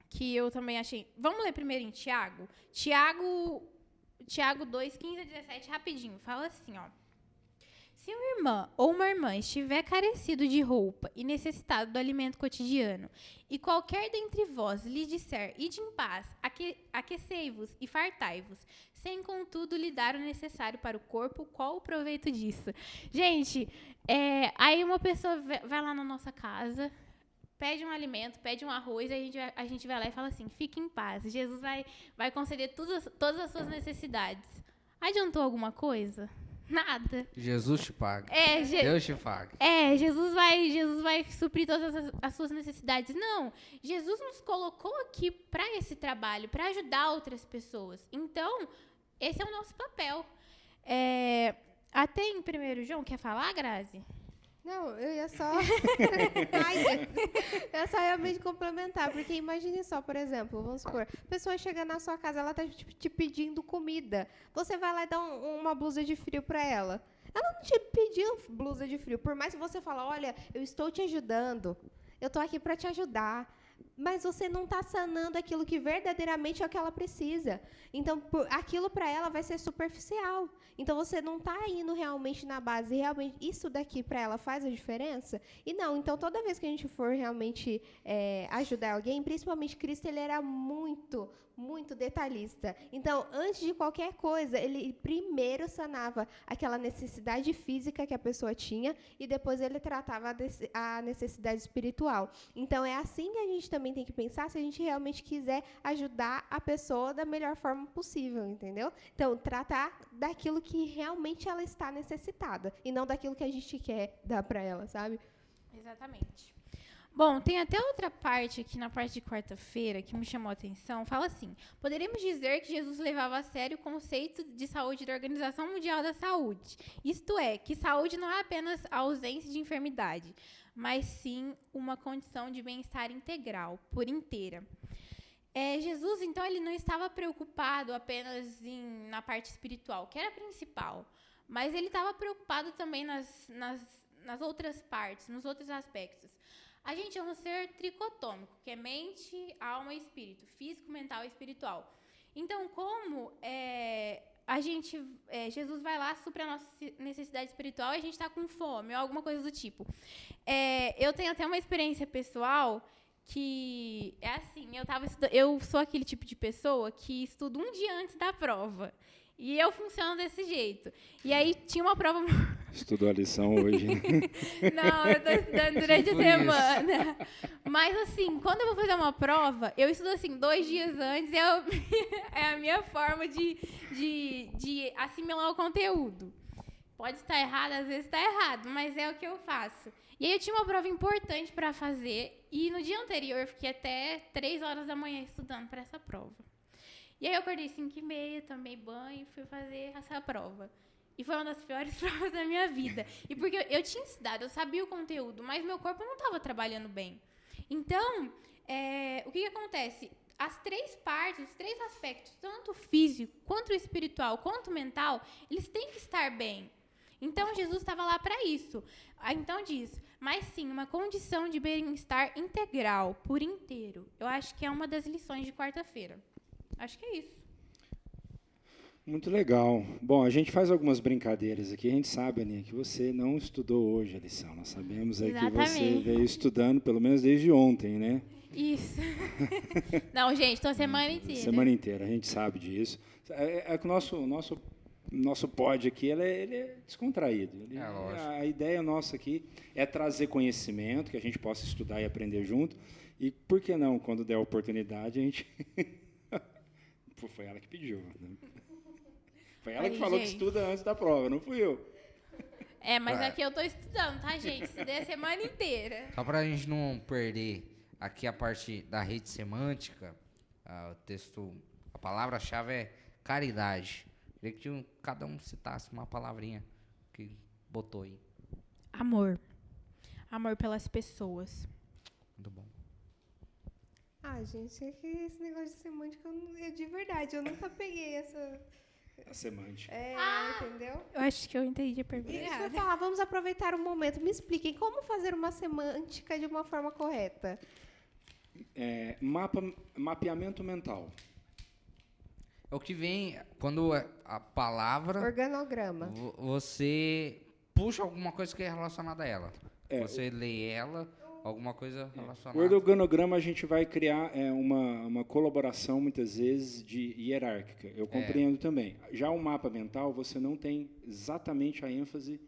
que eu também achei... Vamos ler primeiro em Tiago? Tiago 2, 15 a 17, rapidinho. Fala assim, ó. Se uma irmã ou uma irmã estiver carecido de roupa e necessitado do alimento cotidiano, e qualquer dentre vós lhe disser, ide em paz, aquecei-vos e fartai-vos, sem contudo lhe dar o necessário para o corpo, qual o proveito disso? Gente, aí uma pessoa vai lá na nossa casa, pede um alimento, pede um arroz, aí a gente vai lá e fala assim, fique em paz, Jesus vai conceder todas as suas necessidades. Adiantou alguma coisa? Nada. Jesus te paga. Deus te paga. Jesus vai suprir todas as suas necessidades. Não, Jesus nos colocou aqui para esse trabalho, para ajudar outras pessoas. Então, esse é o nosso papel. Até em 1 João, quer falar, Grazi? Não, eu ia só... eu só realmente complementar, porque imagine só, por exemplo, vamos supor, a pessoa chega na sua casa, ela está te pedindo comida. Você vai lá e dá uma blusa de frio para ela. Ela não te pediu blusa de frio, por mais que você fale, olha, eu estou te ajudando, eu estou aqui para te ajudar. mas você não está sanando aquilo que verdadeiramente é o que ela precisa. Então, aquilo para ela vai ser superficial. Então, você não está indo realmente na base. Realmente, isso daqui para ela faz a diferença? E não. Então, toda vez que a gente for realmente ajudar alguém, principalmente Cristo, ele era muito detalhista. Então, antes de qualquer coisa, ele primeiro sanava aquela necessidade física que a pessoa tinha e depois ele tratava a necessidade espiritual. Então, é assim que a gente também tem que pensar se a gente realmente quiser ajudar a pessoa da melhor forma possível, entendeu? Então, tratar daquilo que realmente ela está necessitada e não daquilo que a gente quer dar para ela, sabe? Exatamente. Bom, tem até outra parte aqui na parte de quarta-feira que me chamou a atenção. Fala assim: poderíamos dizer que Jesus levava a sério o conceito de saúde da Organização Mundial da Saúde. Isto é, que saúde não é apenas a ausência de enfermidade, mas sim uma condição de bem-estar integral, por inteira. Jesus, então, ele não estava preocupado apenas na parte espiritual, que era a principal, mas ele estava preocupado também nas outras partes, nos outros aspectos. A gente é um ser tricotômico, que é mente, alma e espírito, físico, mental e espiritual. Então, como Jesus vai lá, supre a nossa necessidade espiritual e a gente está com fome ou alguma coisa do tipo. Eu tenho até uma experiência pessoal que é assim, eu sou aquele tipo de pessoa que estuda um dia antes da prova. E eu funciono desse jeito. E aí tinha uma prova... Estudou a lição hoje. Não, eu estou estudando durante a semana. Mas, assim, quando eu vou fazer uma prova, eu estudo, assim, 2 dias antes. É a minha forma de assimilar o conteúdo. Pode estar errado, às vezes está errado, mas é o que eu faço. E aí eu tinha uma prova importante para fazer. E no dia anterior, eu fiquei até 3 horas da manhã estudando para essa prova. E aí eu acordei 5h30, tomei banho e fui fazer essa prova. E foi uma das piores provas da minha vida. E porque eu tinha estudado, eu sabia o conteúdo, mas meu corpo não estava trabalhando bem. Então, o que acontece? As 3 partes, os 3 aspectos, tanto o físico, quanto o espiritual, quanto o mental, eles têm que estar bem. Então, Jesus estava lá para isso. Então, diz, mas sim, uma condição de bem-estar integral, por inteiro. Eu acho que é uma das lições de quarta-feira. Acho que é isso. Muito legal. Bom, a gente faz algumas brincadeiras aqui. A gente sabe, Aninha, que você não estudou hoje a lição. Nós sabemos que você veio estudando, pelo menos desde ontem, né? Isso. Não, gente, estou a semana inteira. Semana inteira, a gente sabe disso. É que o nosso pod aqui ele é descontraído. A ideia nossa aqui é trazer conhecimento, que a gente possa estudar e aprender junto. E, por que não, quando der a oportunidade, a gente... Foi ela que pediu. Né? Foi ela que falou que estuda antes da prova, não fui eu. Mas aqui eu estou estudando, tá, gente? Estudei a semana inteira. Só para a gente não perder aqui a parte da rede semântica, o texto, a palavra-chave é caridade. Queria que cada um citasse uma palavrinha que botou aí. Amor. Amor pelas pessoas. Muito bom. Gente, é que esse negócio de semântica, de verdade, eu nunca peguei essa... A semântica. Entendeu? Eu acho que eu entendi a pergunta. Isso que eu ia falar, vamos aproveitar o momento. Me expliquem como fazer uma semântica de uma forma correta. Mapeamento mental. É o que vem quando a palavra... Organograma. Você puxa alguma coisa que é relacionada a ela. Você lê ela... Alguma coisa relacionada. O organograma a gente vai criar uma colaboração, muitas vezes, de hierárquica. Eu compreendo também. Já o mapa mental, você não tem exatamente a ênfase,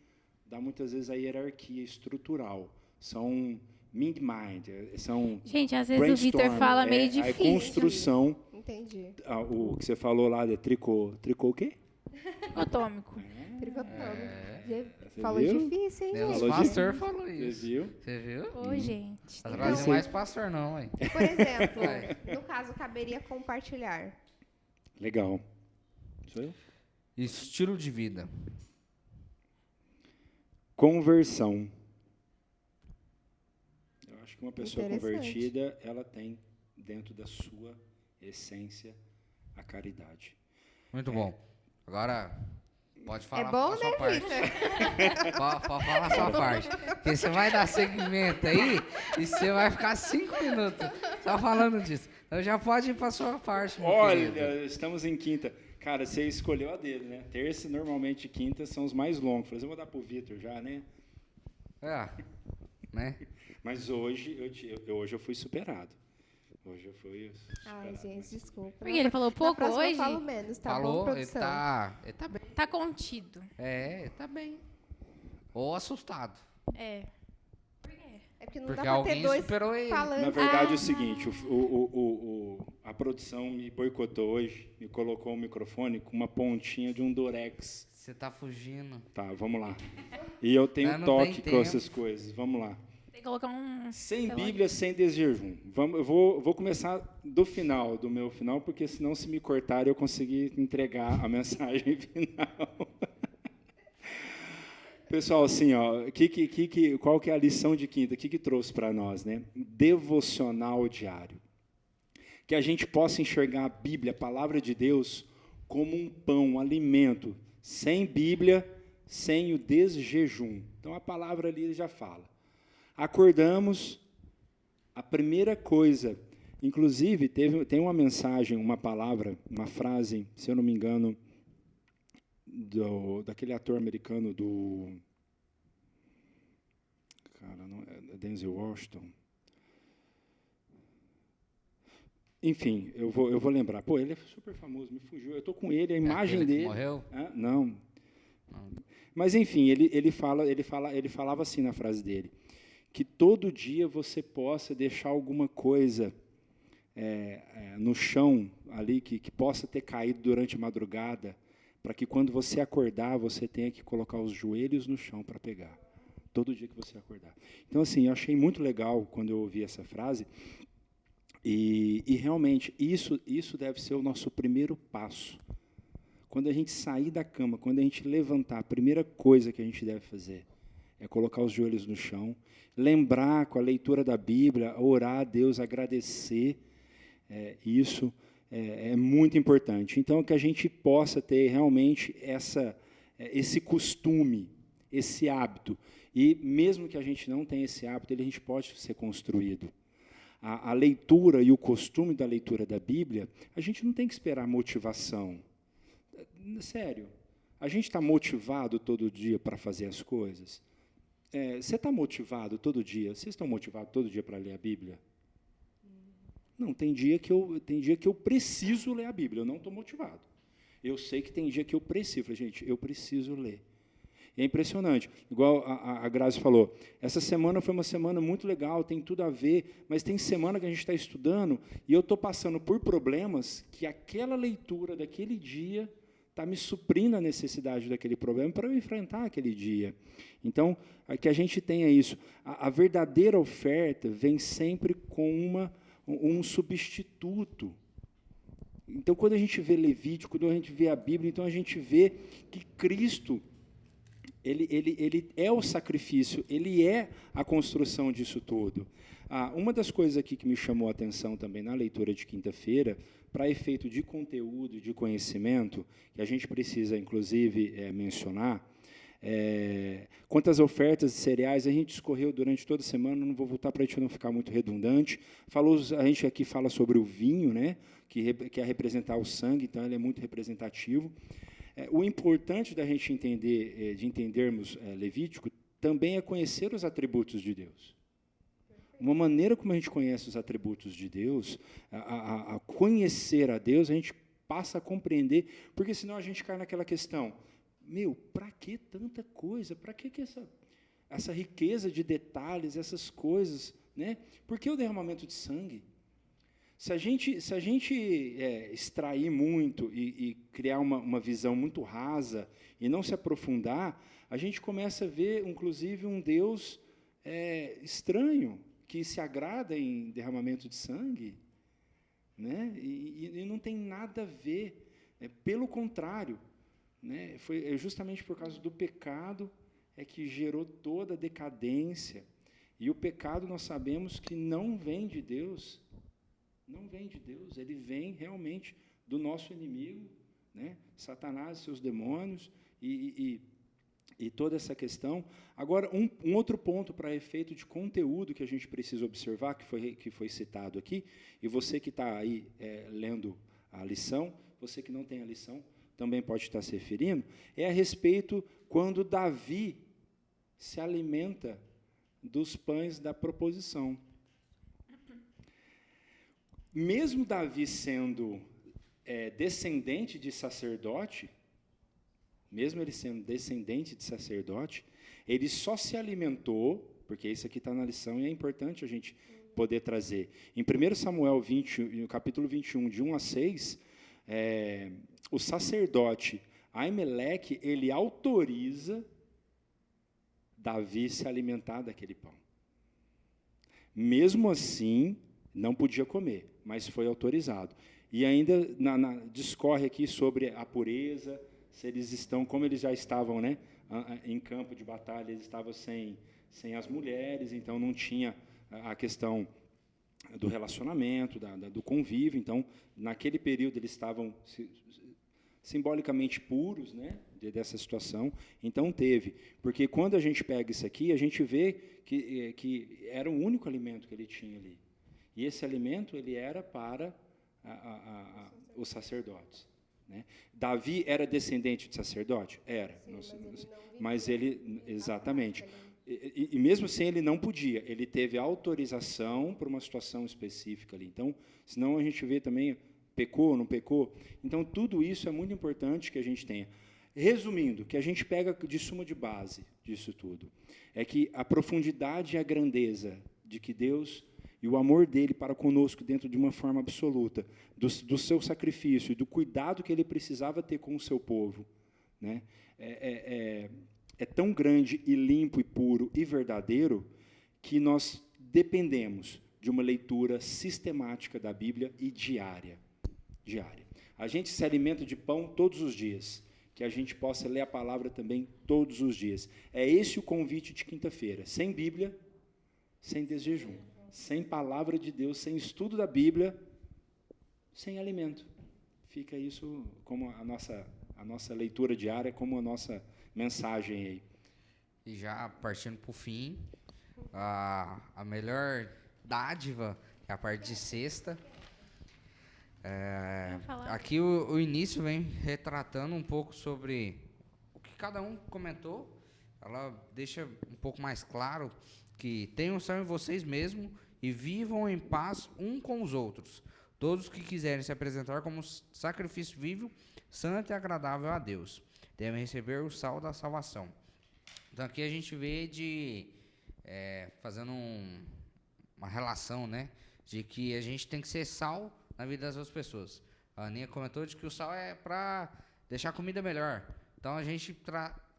dá muitas vezes a hierarquia estrutural. São mind, são gente, às vezes o Vitor fala meio difícil. A construção. Entendi. O que você falou lá de tricô o quê? Tricotômico. Tricotômico. Você falou viu? difícil, hein, O gente? pastor falou isso. Você viu? Ô, gente. Tá trazendo mais pastor, não, hein? Por exemplo, no caso, caberia compartilhar. Legal. Isso aí? Estilo de vida. Conversão. Eu acho que uma pessoa convertida, ela tem dentro da sua essência a caridade. Muito bom. Agora, Pode falar É bom, a sua né, parte. Vitor? Pode falar a sua parte. Porque você vai dar segmento aí e você vai ficar 5 minutos só falando disso. Então já pode ir para a sua parte, meu querido. Olha, estamos em quinta. Cara, você escolheu a dele, né? Terça, normalmente, quinta são os mais longos. Falei, eu vou dar pro Vitor já, né? Né? Mas hoje eu fui superado. Hoje eu fui superado. Ai, gente, desculpa. Porque ele falou pouco Na próxima hoje? eu falo menos, tá bom, Falou, ele produção? tá bem. Tá contido. Tá bem. Ou assustado. É. É porque não Porque dá pra ter alguém dois superou ele. falando. Na verdade, é o seguinte, a produção me boicotou hoje, me colocou o microfone com uma pontinha de um Durex. Você tá fugindo. Tá, vamos lá. E eu tenho Não toque tem com tempo. essas coisas. Vamos lá. Tem que colocar um... Sem relógio. Bíblia, sem desjejum. Eu vou começar do meu final, porque senão, se me cortarem, eu conseguir entregar a mensagem final. Pessoal, assim, ó, qual que é a lição de quinta? O que trouxe para nós, né? Devocional diário. Que a gente possa enxergar a Bíblia, a palavra de Deus, como um pão, um alimento. Sem Bíblia, sem o desjejum. Então, a palavra ali já fala. Acordamos, a primeira coisa, inclusive, tem uma mensagem, uma palavra, uma frase, se eu não me engano, daquele ator americano é Denzel Washington. Enfim, eu vou lembrar. Pô, ele é super famoso, me fugiu. Eu estou com ele, a imagem dele. Que morreu? Não. Mas enfim, ele falava assim na frase dele, que todo dia você possa deixar alguma coisa no chão ali que possa ter caído durante a madrugada, para que quando você acordar, você tenha que colocar os joelhos no chão para pegar. Todo dia que você acordar. Então, assim, eu achei muito legal quando eu ouvi essa frase, e realmente, isso deve ser o nosso primeiro passo. Quando a gente sair da cama, quando a gente levantar, a primeira coisa que a gente deve fazer é colocar os joelhos no chão, lembrar com a leitura da Bíblia, orar a Deus, agradecer. Isso é muito importante. Então, que a gente possa ter realmente esse costume, esse hábito. E mesmo que a gente não tenha esse hábito, a gente pode ser construído. A leitura e o costume da leitura da Bíblia, a gente não tem que esperar motivação. Sério, a gente está motivado todo dia para fazer as coisas? Você está motivado todo dia? Vocês estão motivados todo dia para ler a Bíblia? Não, tem dia que eu preciso ler a Bíblia, eu não estou motivado. Eu sei que tem dia que eu preciso. Falei, gente, eu preciso ler. E é impressionante, igual a Grazi falou, essa semana foi uma semana muito legal, tem tudo a ver, mas tem semana que a gente está estudando e eu estou passando por problemas que aquela leitura daquele dia está me suprindo a necessidade daquele problema para eu enfrentar aquele dia. Então, que a gente tenha isso. A verdadeira oferta vem sempre com um substituto. Então, quando a gente vê Levítico, quando a gente vê a Bíblia, então a gente vê que Cristo, ele é o sacrifício, ele é a construção disso tudo. Uma das coisas aqui que me chamou a atenção também na leitura de quinta-feira, para efeito de conteúdo e de conhecimento, que a gente precisa, inclusive, mencionar, quanto às ofertas de cereais, a gente escorreu durante toda a semana, não vou voltar para a gente não ficar muito redundante. A gente aqui fala sobre o vinho, né, que é representar o sangue, então ele é muito representativo. O importante da gente entender, de entendermos Levítico, também é conhecer os atributos de Deus. Uma maneira como a gente conhece os atributos de Deus, a conhecer a Deus, a gente passa a compreender, porque senão a gente cai naquela questão, para que tanta coisa? Para que essa riqueza de detalhes, essas coisas? Né? Por que o derramamento de sangue? Se a gente extrair muito e criar uma visão muito rasa e não se aprofundar, a gente começa a ver, inclusive, um Deus estranho, que se agrada em derramamento de sangue, né? E não tem nada a ver. Pelo contrário, né? Foi justamente por causa do pecado que gerou toda a decadência. E o pecado, nós sabemos que não vem de Deus. Não vem de Deus, ele vem realmente do nosso inimigo, né? Satanás e seus demônios, e toda essa questão. Agora, um outro ponto para efeito de conteúdo que a gente precisa observar, que foi citado aqui, e você que está aí lendo a lição, você que não tem a lição, também pode estar se referindo, é a respeito quando Davi se alimenta dos pães da proposição. Mesmo Davi sendo descendente de sacerdote, mesmo ele sendo descendente de sacerdote, ele só se alimentou, porque isso aqui está na lição e é importante a gente poder trazer. Em 1 Samuel 20, no capítulo 21, de 1 a 6, o sacerdote Aimeleque, ele autoriza Davi se alimentar daquele pão. Mesmo assim, não podia comer, mas foi autorizado. E ainda discorre aqui sobre a pureza, se eles estão, como eles já estavam, né, em campo de batalha, eles estavam sem as mulheres, então não tinha a questão do relacionamento, do convívio. Então, naquele período, eles estavam simbolicamente puros, né, dessa situação. Então, teve. Porque quando a gente pega isso aqui, a gente vê que era o único alimento que ele tinha ali. E esse alimento ele era para os sacerdotes. Né? Davi era descendente de sacerdote? Era. Sim, mas ele exatamente. E mesmo assim ele não podia. Ele teve autorização para uma situação específica ali. Então, senão a gente vê também, pecou, não pecou. Então, tudo isso é muito importante que a gente tenha. Resumindo, que a gente pega de suma de base disso tudo, é que a profundidade e a grandeza de que Deus e o amor dele para conosco dentro de uma forma absoluta, do seu sacrifício e do cuidado que ele precisava ter com o seu povo, né, é tão grande e limpo e puro e verdadeiro que nós dependemos de uma leitura sistemática da Bíblia e diária. A gente se alimenta de pão todos os dias, que a gente possa ler a palavra também todos os dias. É esse o convite de quinta-feira, sem Bíblia, sem desjejum. Sem palavra de Deus, sem estudo da Bíblia, sem alimento. Fica isso como a nossa leitura diária, como a nossa mensagem aí. E já partindo para o fim, a melhor dádiva é a parte de sexta. Aqui o início vem retratando um pouco sobre o que cada um comentou. Ela deixa um pouco mais claro que tenham sal em vocês mesmos e vivam em paz um com os outros. Todos que quiserem se apresentar como sacrifício vivo, santo e agradável a Deus, devem receber o sal da salvação. Então aqui a gente vê fazendo uma relação, né, de que a gente tem que ser sal na vida das outras pessoas. A Aninha comentou de que o sal é para deixar a comida melhor. Então a gente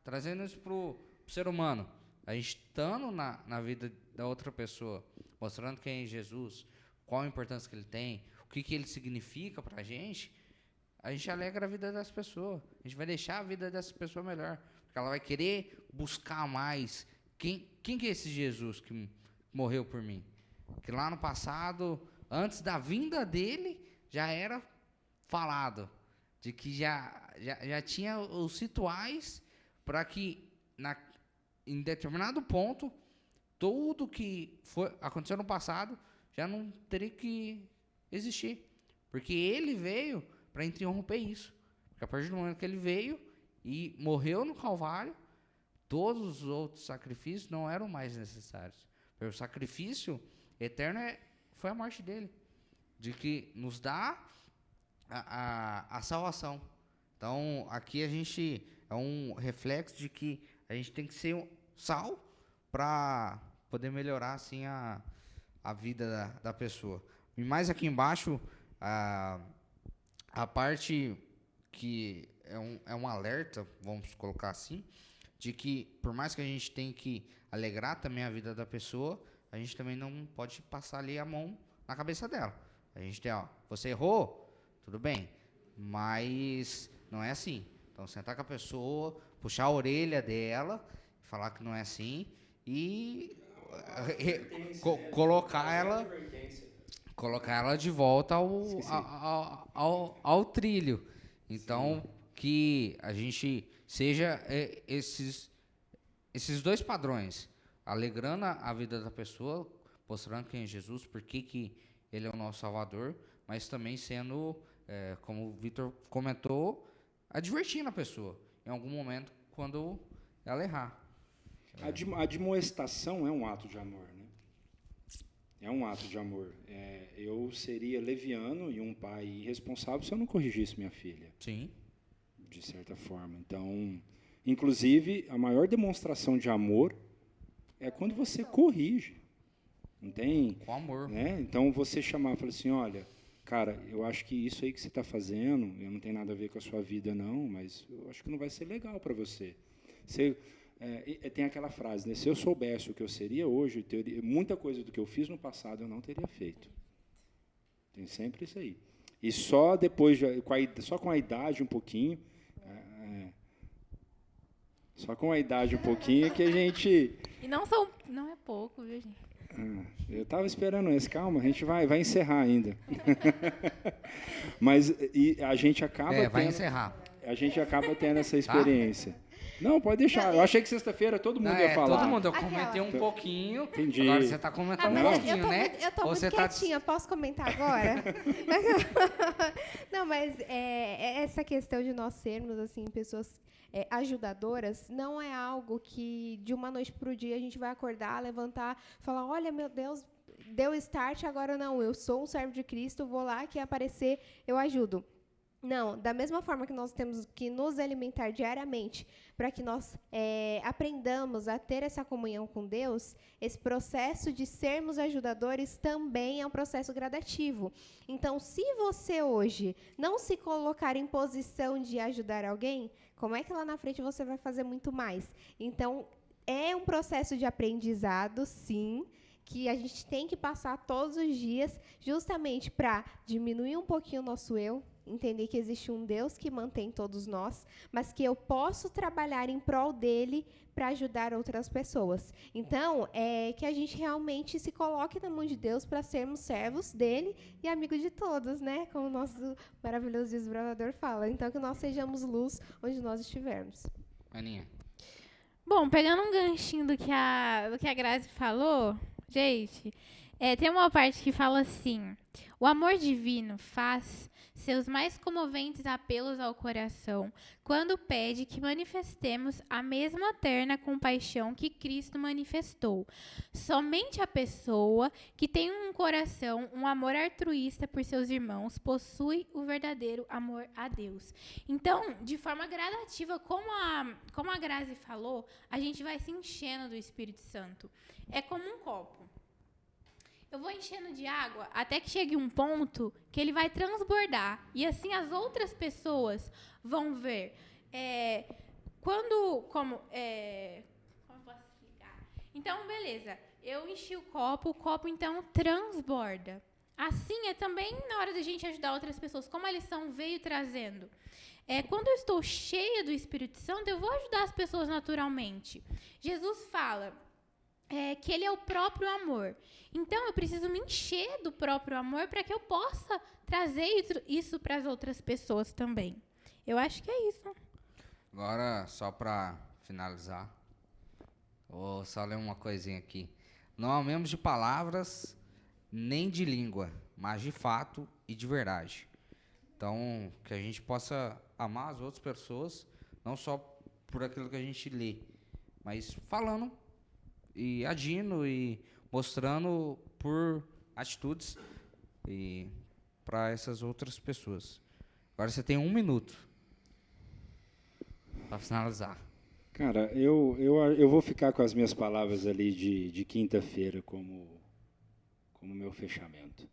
trazendo isso para o ser humano, a gente estando na vida da outra pessoa, mostrando quem é Jesus, qual a importância que ele tem, o que ele significa para a gente alegra a vida das pessoas. A gente vai deixar a vida dessa pessoa melhor, porque ela vai querer buscar mais. Quem que é esse Jesus que morreu por mim? Que lá no passado, antes da vinda dele, já era falado, de que já tinha os rituais para que em determinado ponto, tudo que aconteceu no passado já não teria que existir. Porque ele veio para interromper isso. Porque a partir do momento que ele veio e morreu no Calvário, todos os outros sacrifícios não eram mais necessários. Porque o sacrifício eterno foi a morte dele, de que nos dá a salvação. Então, aqui a gente é um reflexo de que a gente tem que ser um sal para poder melhorar assim a vida da pessoa. E mais aqui embaixo, a parte que é um alerta, vamos colocar assim, de que por mais que a gente tenha que alegrar também a vida da pessoa, a gente também não pode passar ali a mão na cabeça dela. A gente tem, você errou, tudo bem, mas não é assim. Então, sentar com a pessoa, puxar a orelha dela, falar que não é assim e colocar ela de volta ao trilho. Então, que a gente seja esses dois padrões, alegrando a vida da pessoa, mostrando quem é Jesus, por que ele é o nosso Salvador, mas também sendo, como o Vitor comentou, advertindo a pessoa em algum momento quando ela errar. A admoestação é um ato de amor, né? É um ato de amor. Eu seria leviano e um pai irresponsável se eu não corrigisse minha filha. Sim. De certa forma. Então, inclusive, a maior demonstração de amor é quando você corrige. Não tem? Com amor. Né? Então, você chamar e falar assim, olha, cara, eu acho que isso aí que você está fazendo, eu não tem nada a ver com a sua vida, não, mas eu acho que não vai ser legal para você. Tem aquela frase, né? Se eu soubesse o que eu seria hoje, muita coisa do que eu fiz no passado eu não teria feito. Tem sempre isso aí. E só depois, só com a idade um pouquinho, que a gente... E não é pouco, viu, gente? Eu estava esperando esse, calma, a gente vai encerrar ainda. Mas a gente acaba vai encerrar. A gente acaba tendo essa experiência. Não, pode deixar. Eu achei que sexta-feira todo mundo ia falar. Todo mundo. Eu comentei um pouquinho. Entendi. Agora você está comentando um pouquinho, né? Eu estou muito quietinha. Posso comentar agora? Não, mas essa questão de nós sermos assim, pessoas ajudadoras não é algo que de uma noite para o dia a gente vai acordar, levantar, falar, olha, meu Deus, deu start, agora não, eu sou um servo de Cristo, vou lá, que aparecer, eu ajudo. Não, da mesma forma que nós temos que nos alimentar diariamente para que nós aprendamos a ter essa comunhão com Deus, esse processo de sermos ajudadores também é um processo gradativo. Então, se você hoje não se colocar em posição de ajudar alguém, como é que lá na frente você vai fazer muito mais? Então, é um processo de aprendizado, sim, que a gente tem que passar todos os dias justamente para diminuir um pouquinho o nosso eu, entender que existe um Deus que mantém todos nós, mas que eu posso trabalhar em prol dele para ajudar outras pessoas. Então, que a gente realmente se coloque na mão de Deus para sermos servos dele e amigos de todos, né? Como o nosso maravilhoso desbravador fala. Então, que nós sejamos luz onde nós estivermos. Aninha. Bom, pegando um ganchinho do que a Grazi falou, gente, tem uma parte que fala assim: o amor divino faz seus mais comoventes apelos ao coração quando pede que manifestemos a mesma terna compaixão que Cristo manifestou. Somente a pessoa que tem um coração, um amor altruísta por seus irmãos, possui o verdadeiro amor a Deus. Então, de forma gradativa, como a Grazi falou, a gente vai se enchendo do Espírito Santo. É como um copo. Eu vou enchendo de água até que chegue um ponto que ele vai transbordar. E assim as outras pessoas vão ver. Como eu posso explicar? Então, beleza. Eu enchi o copo então transborda. Assim é também na hora da gente ajudar outras pessoas. Como a lição veio trazendo. Quando eu estou cheia do Espírito Santo, eu vou ajudar as pessoas naturalmente. Jesus fala que ele é o próprio amor. Então, eu preciso me encher do próprio amor para que eu possa trazer isso para as outras pessoas também. Eu acho que é isso. Agora, só para finalizar, vou só ler uma coisinha aqui. Não amemos de palavras nem de língua, mas de fato e de verdade. Então, que a gente possa amar as outras pessoas, não só por aquilo que a gente lê, mas falando e agindo e mostrando por atitudes e para essas outras pessoas. Agora você tem 1 minuto para finalizar. Cara, eu vou ficar com as minhas palavras ali de quinta-feira como meu fechamento.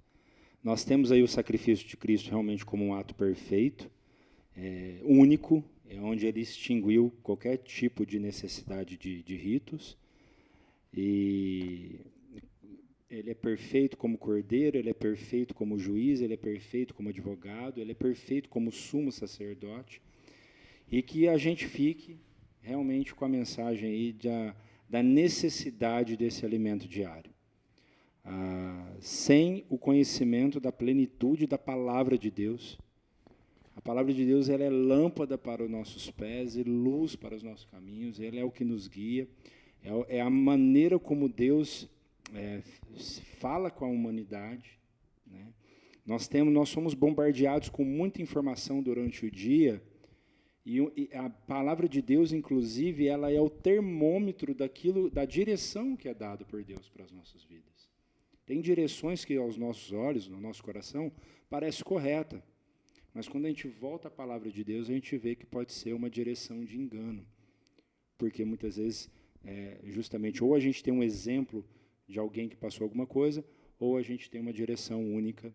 Nós temos aí o sacrifício de Cristo realmente como um ato perfeito, único, onde ele extinguiu qualquer tipo de necessidade de ritos. E ele é perfeito como cordeiro, ele é perfeito como juiz, ele é perfeito como advogado, ele é perfeito como sumo sacerdote. E que a gente fique realmente com a mensagem aí da necessidade desse alimento diário. Sem o conhecimento da plenitude da palavra de Deus, A palavra de Deus, ela é lâmpada para os nossos pés e luz para os nossos caminhos. Ela é o que nos guia. É a maneira como Deus fala com a humanidade, né? Nós somos bombardeados com muita informação durante o dia, e a palavra de Deus, inclusive, ela é o termômetro da direção que é dada por Deus para as nossas vidas. Tem direções que aos nossos olhos, no nosso coração, parece correta, mas quando a gente volta à palavra de Deus, a gente vê que pode ser uma direção de engano, porque muitas vezes, justamente, ou a gente tem um exemplo de alguém que passou alguma coisa, ou a gente tem uma direção única,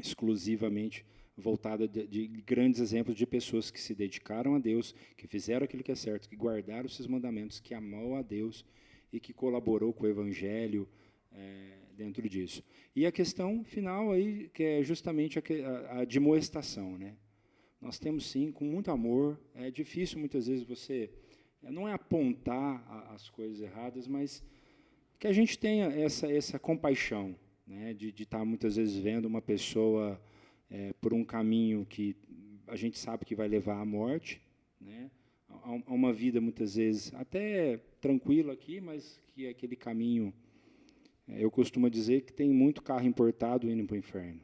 exclusivamente voltada de grandes exemplos de pessoas que se dedicaram a Deus, que fizeram aquilo que é certo, que guardaram os seus mandamentos, que amou a Deus e que colaborou com o Evangelho dentro disso. E a questão final aí, que é justamente a admoestação, né? Nós temos, sim, com muito amor, é difícil muitas vezes você, não é apontar as coisas erradas, mas que a gente tenha essa compaixão, né, de estar muitas vezes vendo uma pessoa por um caminho que a gente sabe que vai levar à morte, né, a uma vida muitas vezes até tranquila aqui, mas que aquele caminho, eu costumo dizer que tem muito carro importado indo para o inferno.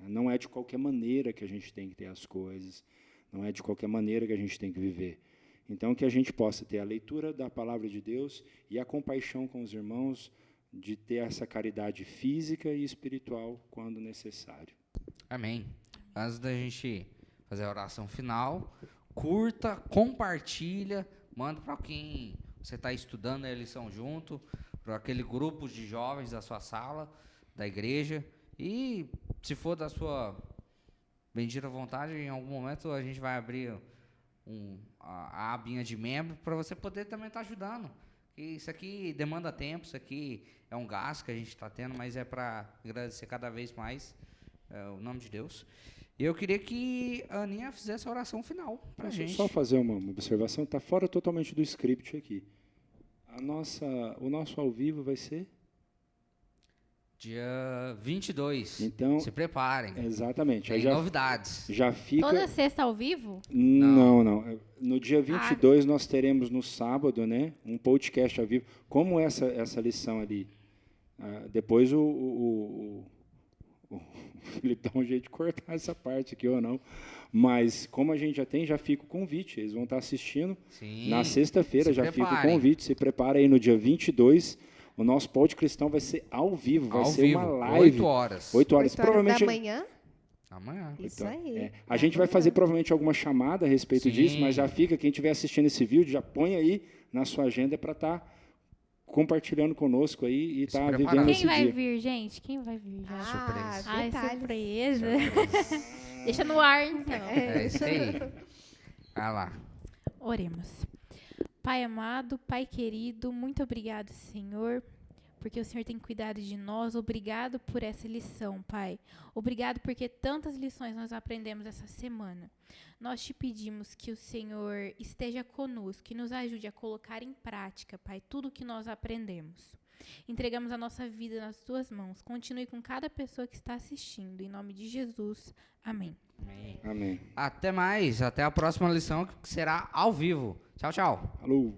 Não é de qualquer maneira que a gente tem que ter as coisas, não é de qualquer maneira que a gente tem que viver. Então, que a gente possa ter a leitura da palavra de Deus e a compaixão com os irmãos, de ter essa caridade física e espiritual quando necessário. Amém. Antes da gente fazer a oração final, curta, compartilha, manda para quem você está estudando a lição junto, para aquele grupo de jovens da sua sala, da igreja, e se for da sua bendita vontade, em algum momento a gente vai abrir a abinha de membro para você poder também estar ajudando. E isso aqui demanda tempo, isso aqui é um gasto que a gente está tendo, mas é para agradecer cada vez mais o nome de Deus. E eu queria que a Aninha fizesse a oração final para a gente. Só fazer uma observação, está fora totalmente do script aqui. O nosso ao vivo vai ser? Dia 22. Então, se preparem. Exatamente. Tem novidades. Já fica... Toda sexta ao vivo? Não. No dia 22 nós teremos no sábado, né, um podcast ao vivo. Como essa lição ali. Depois o Felipe dá um jeito de cortar essa parte aqui ou não. Mas como a gente já fica o convite. Eles vão estar assistindo. Sim. Na sexta-feira já fica o convite. Se prepara aí no dia 22. O nosso Pod Cristão vai ser ao vivo, vai ser uma live. 8 horas. 8 horas. Provavelmente da manhã? Amanhã. Isso aí. A gente vai fazer provavelmente alguma chamada a respeito disso, mas já fica, quem estiver assistindo esse vídeo, já põe aí na sua agenda para estar compartilhando conosco aí e estar vivendo esse dia. Quem vai vir, gente? Quem vai vir? Surpresa. Ai, surpresa. Deixa no ar, então. É isso aí. Vai lá. Oremos. Pai amado, Pai querido, muito obrigado, Senhor, porque o Senhor tem cuidado de nós. Obrigado por essa lição, Pai. Obrigado porque tantas lições nós aprendemos essa semana. Nós te pedimos que o Senhor esteja conosco, que nos ajude a colocar em prática, Pai, tudo que nós aprendemos. Entregamos a nossa vida nas tuas mãos. Continue com cada pessoa que está assistindo. Em nome de Jesus. Amém. Amém. Até mais. Até a próxima lição, que será ao vivo. Tchau, tchau. Alô.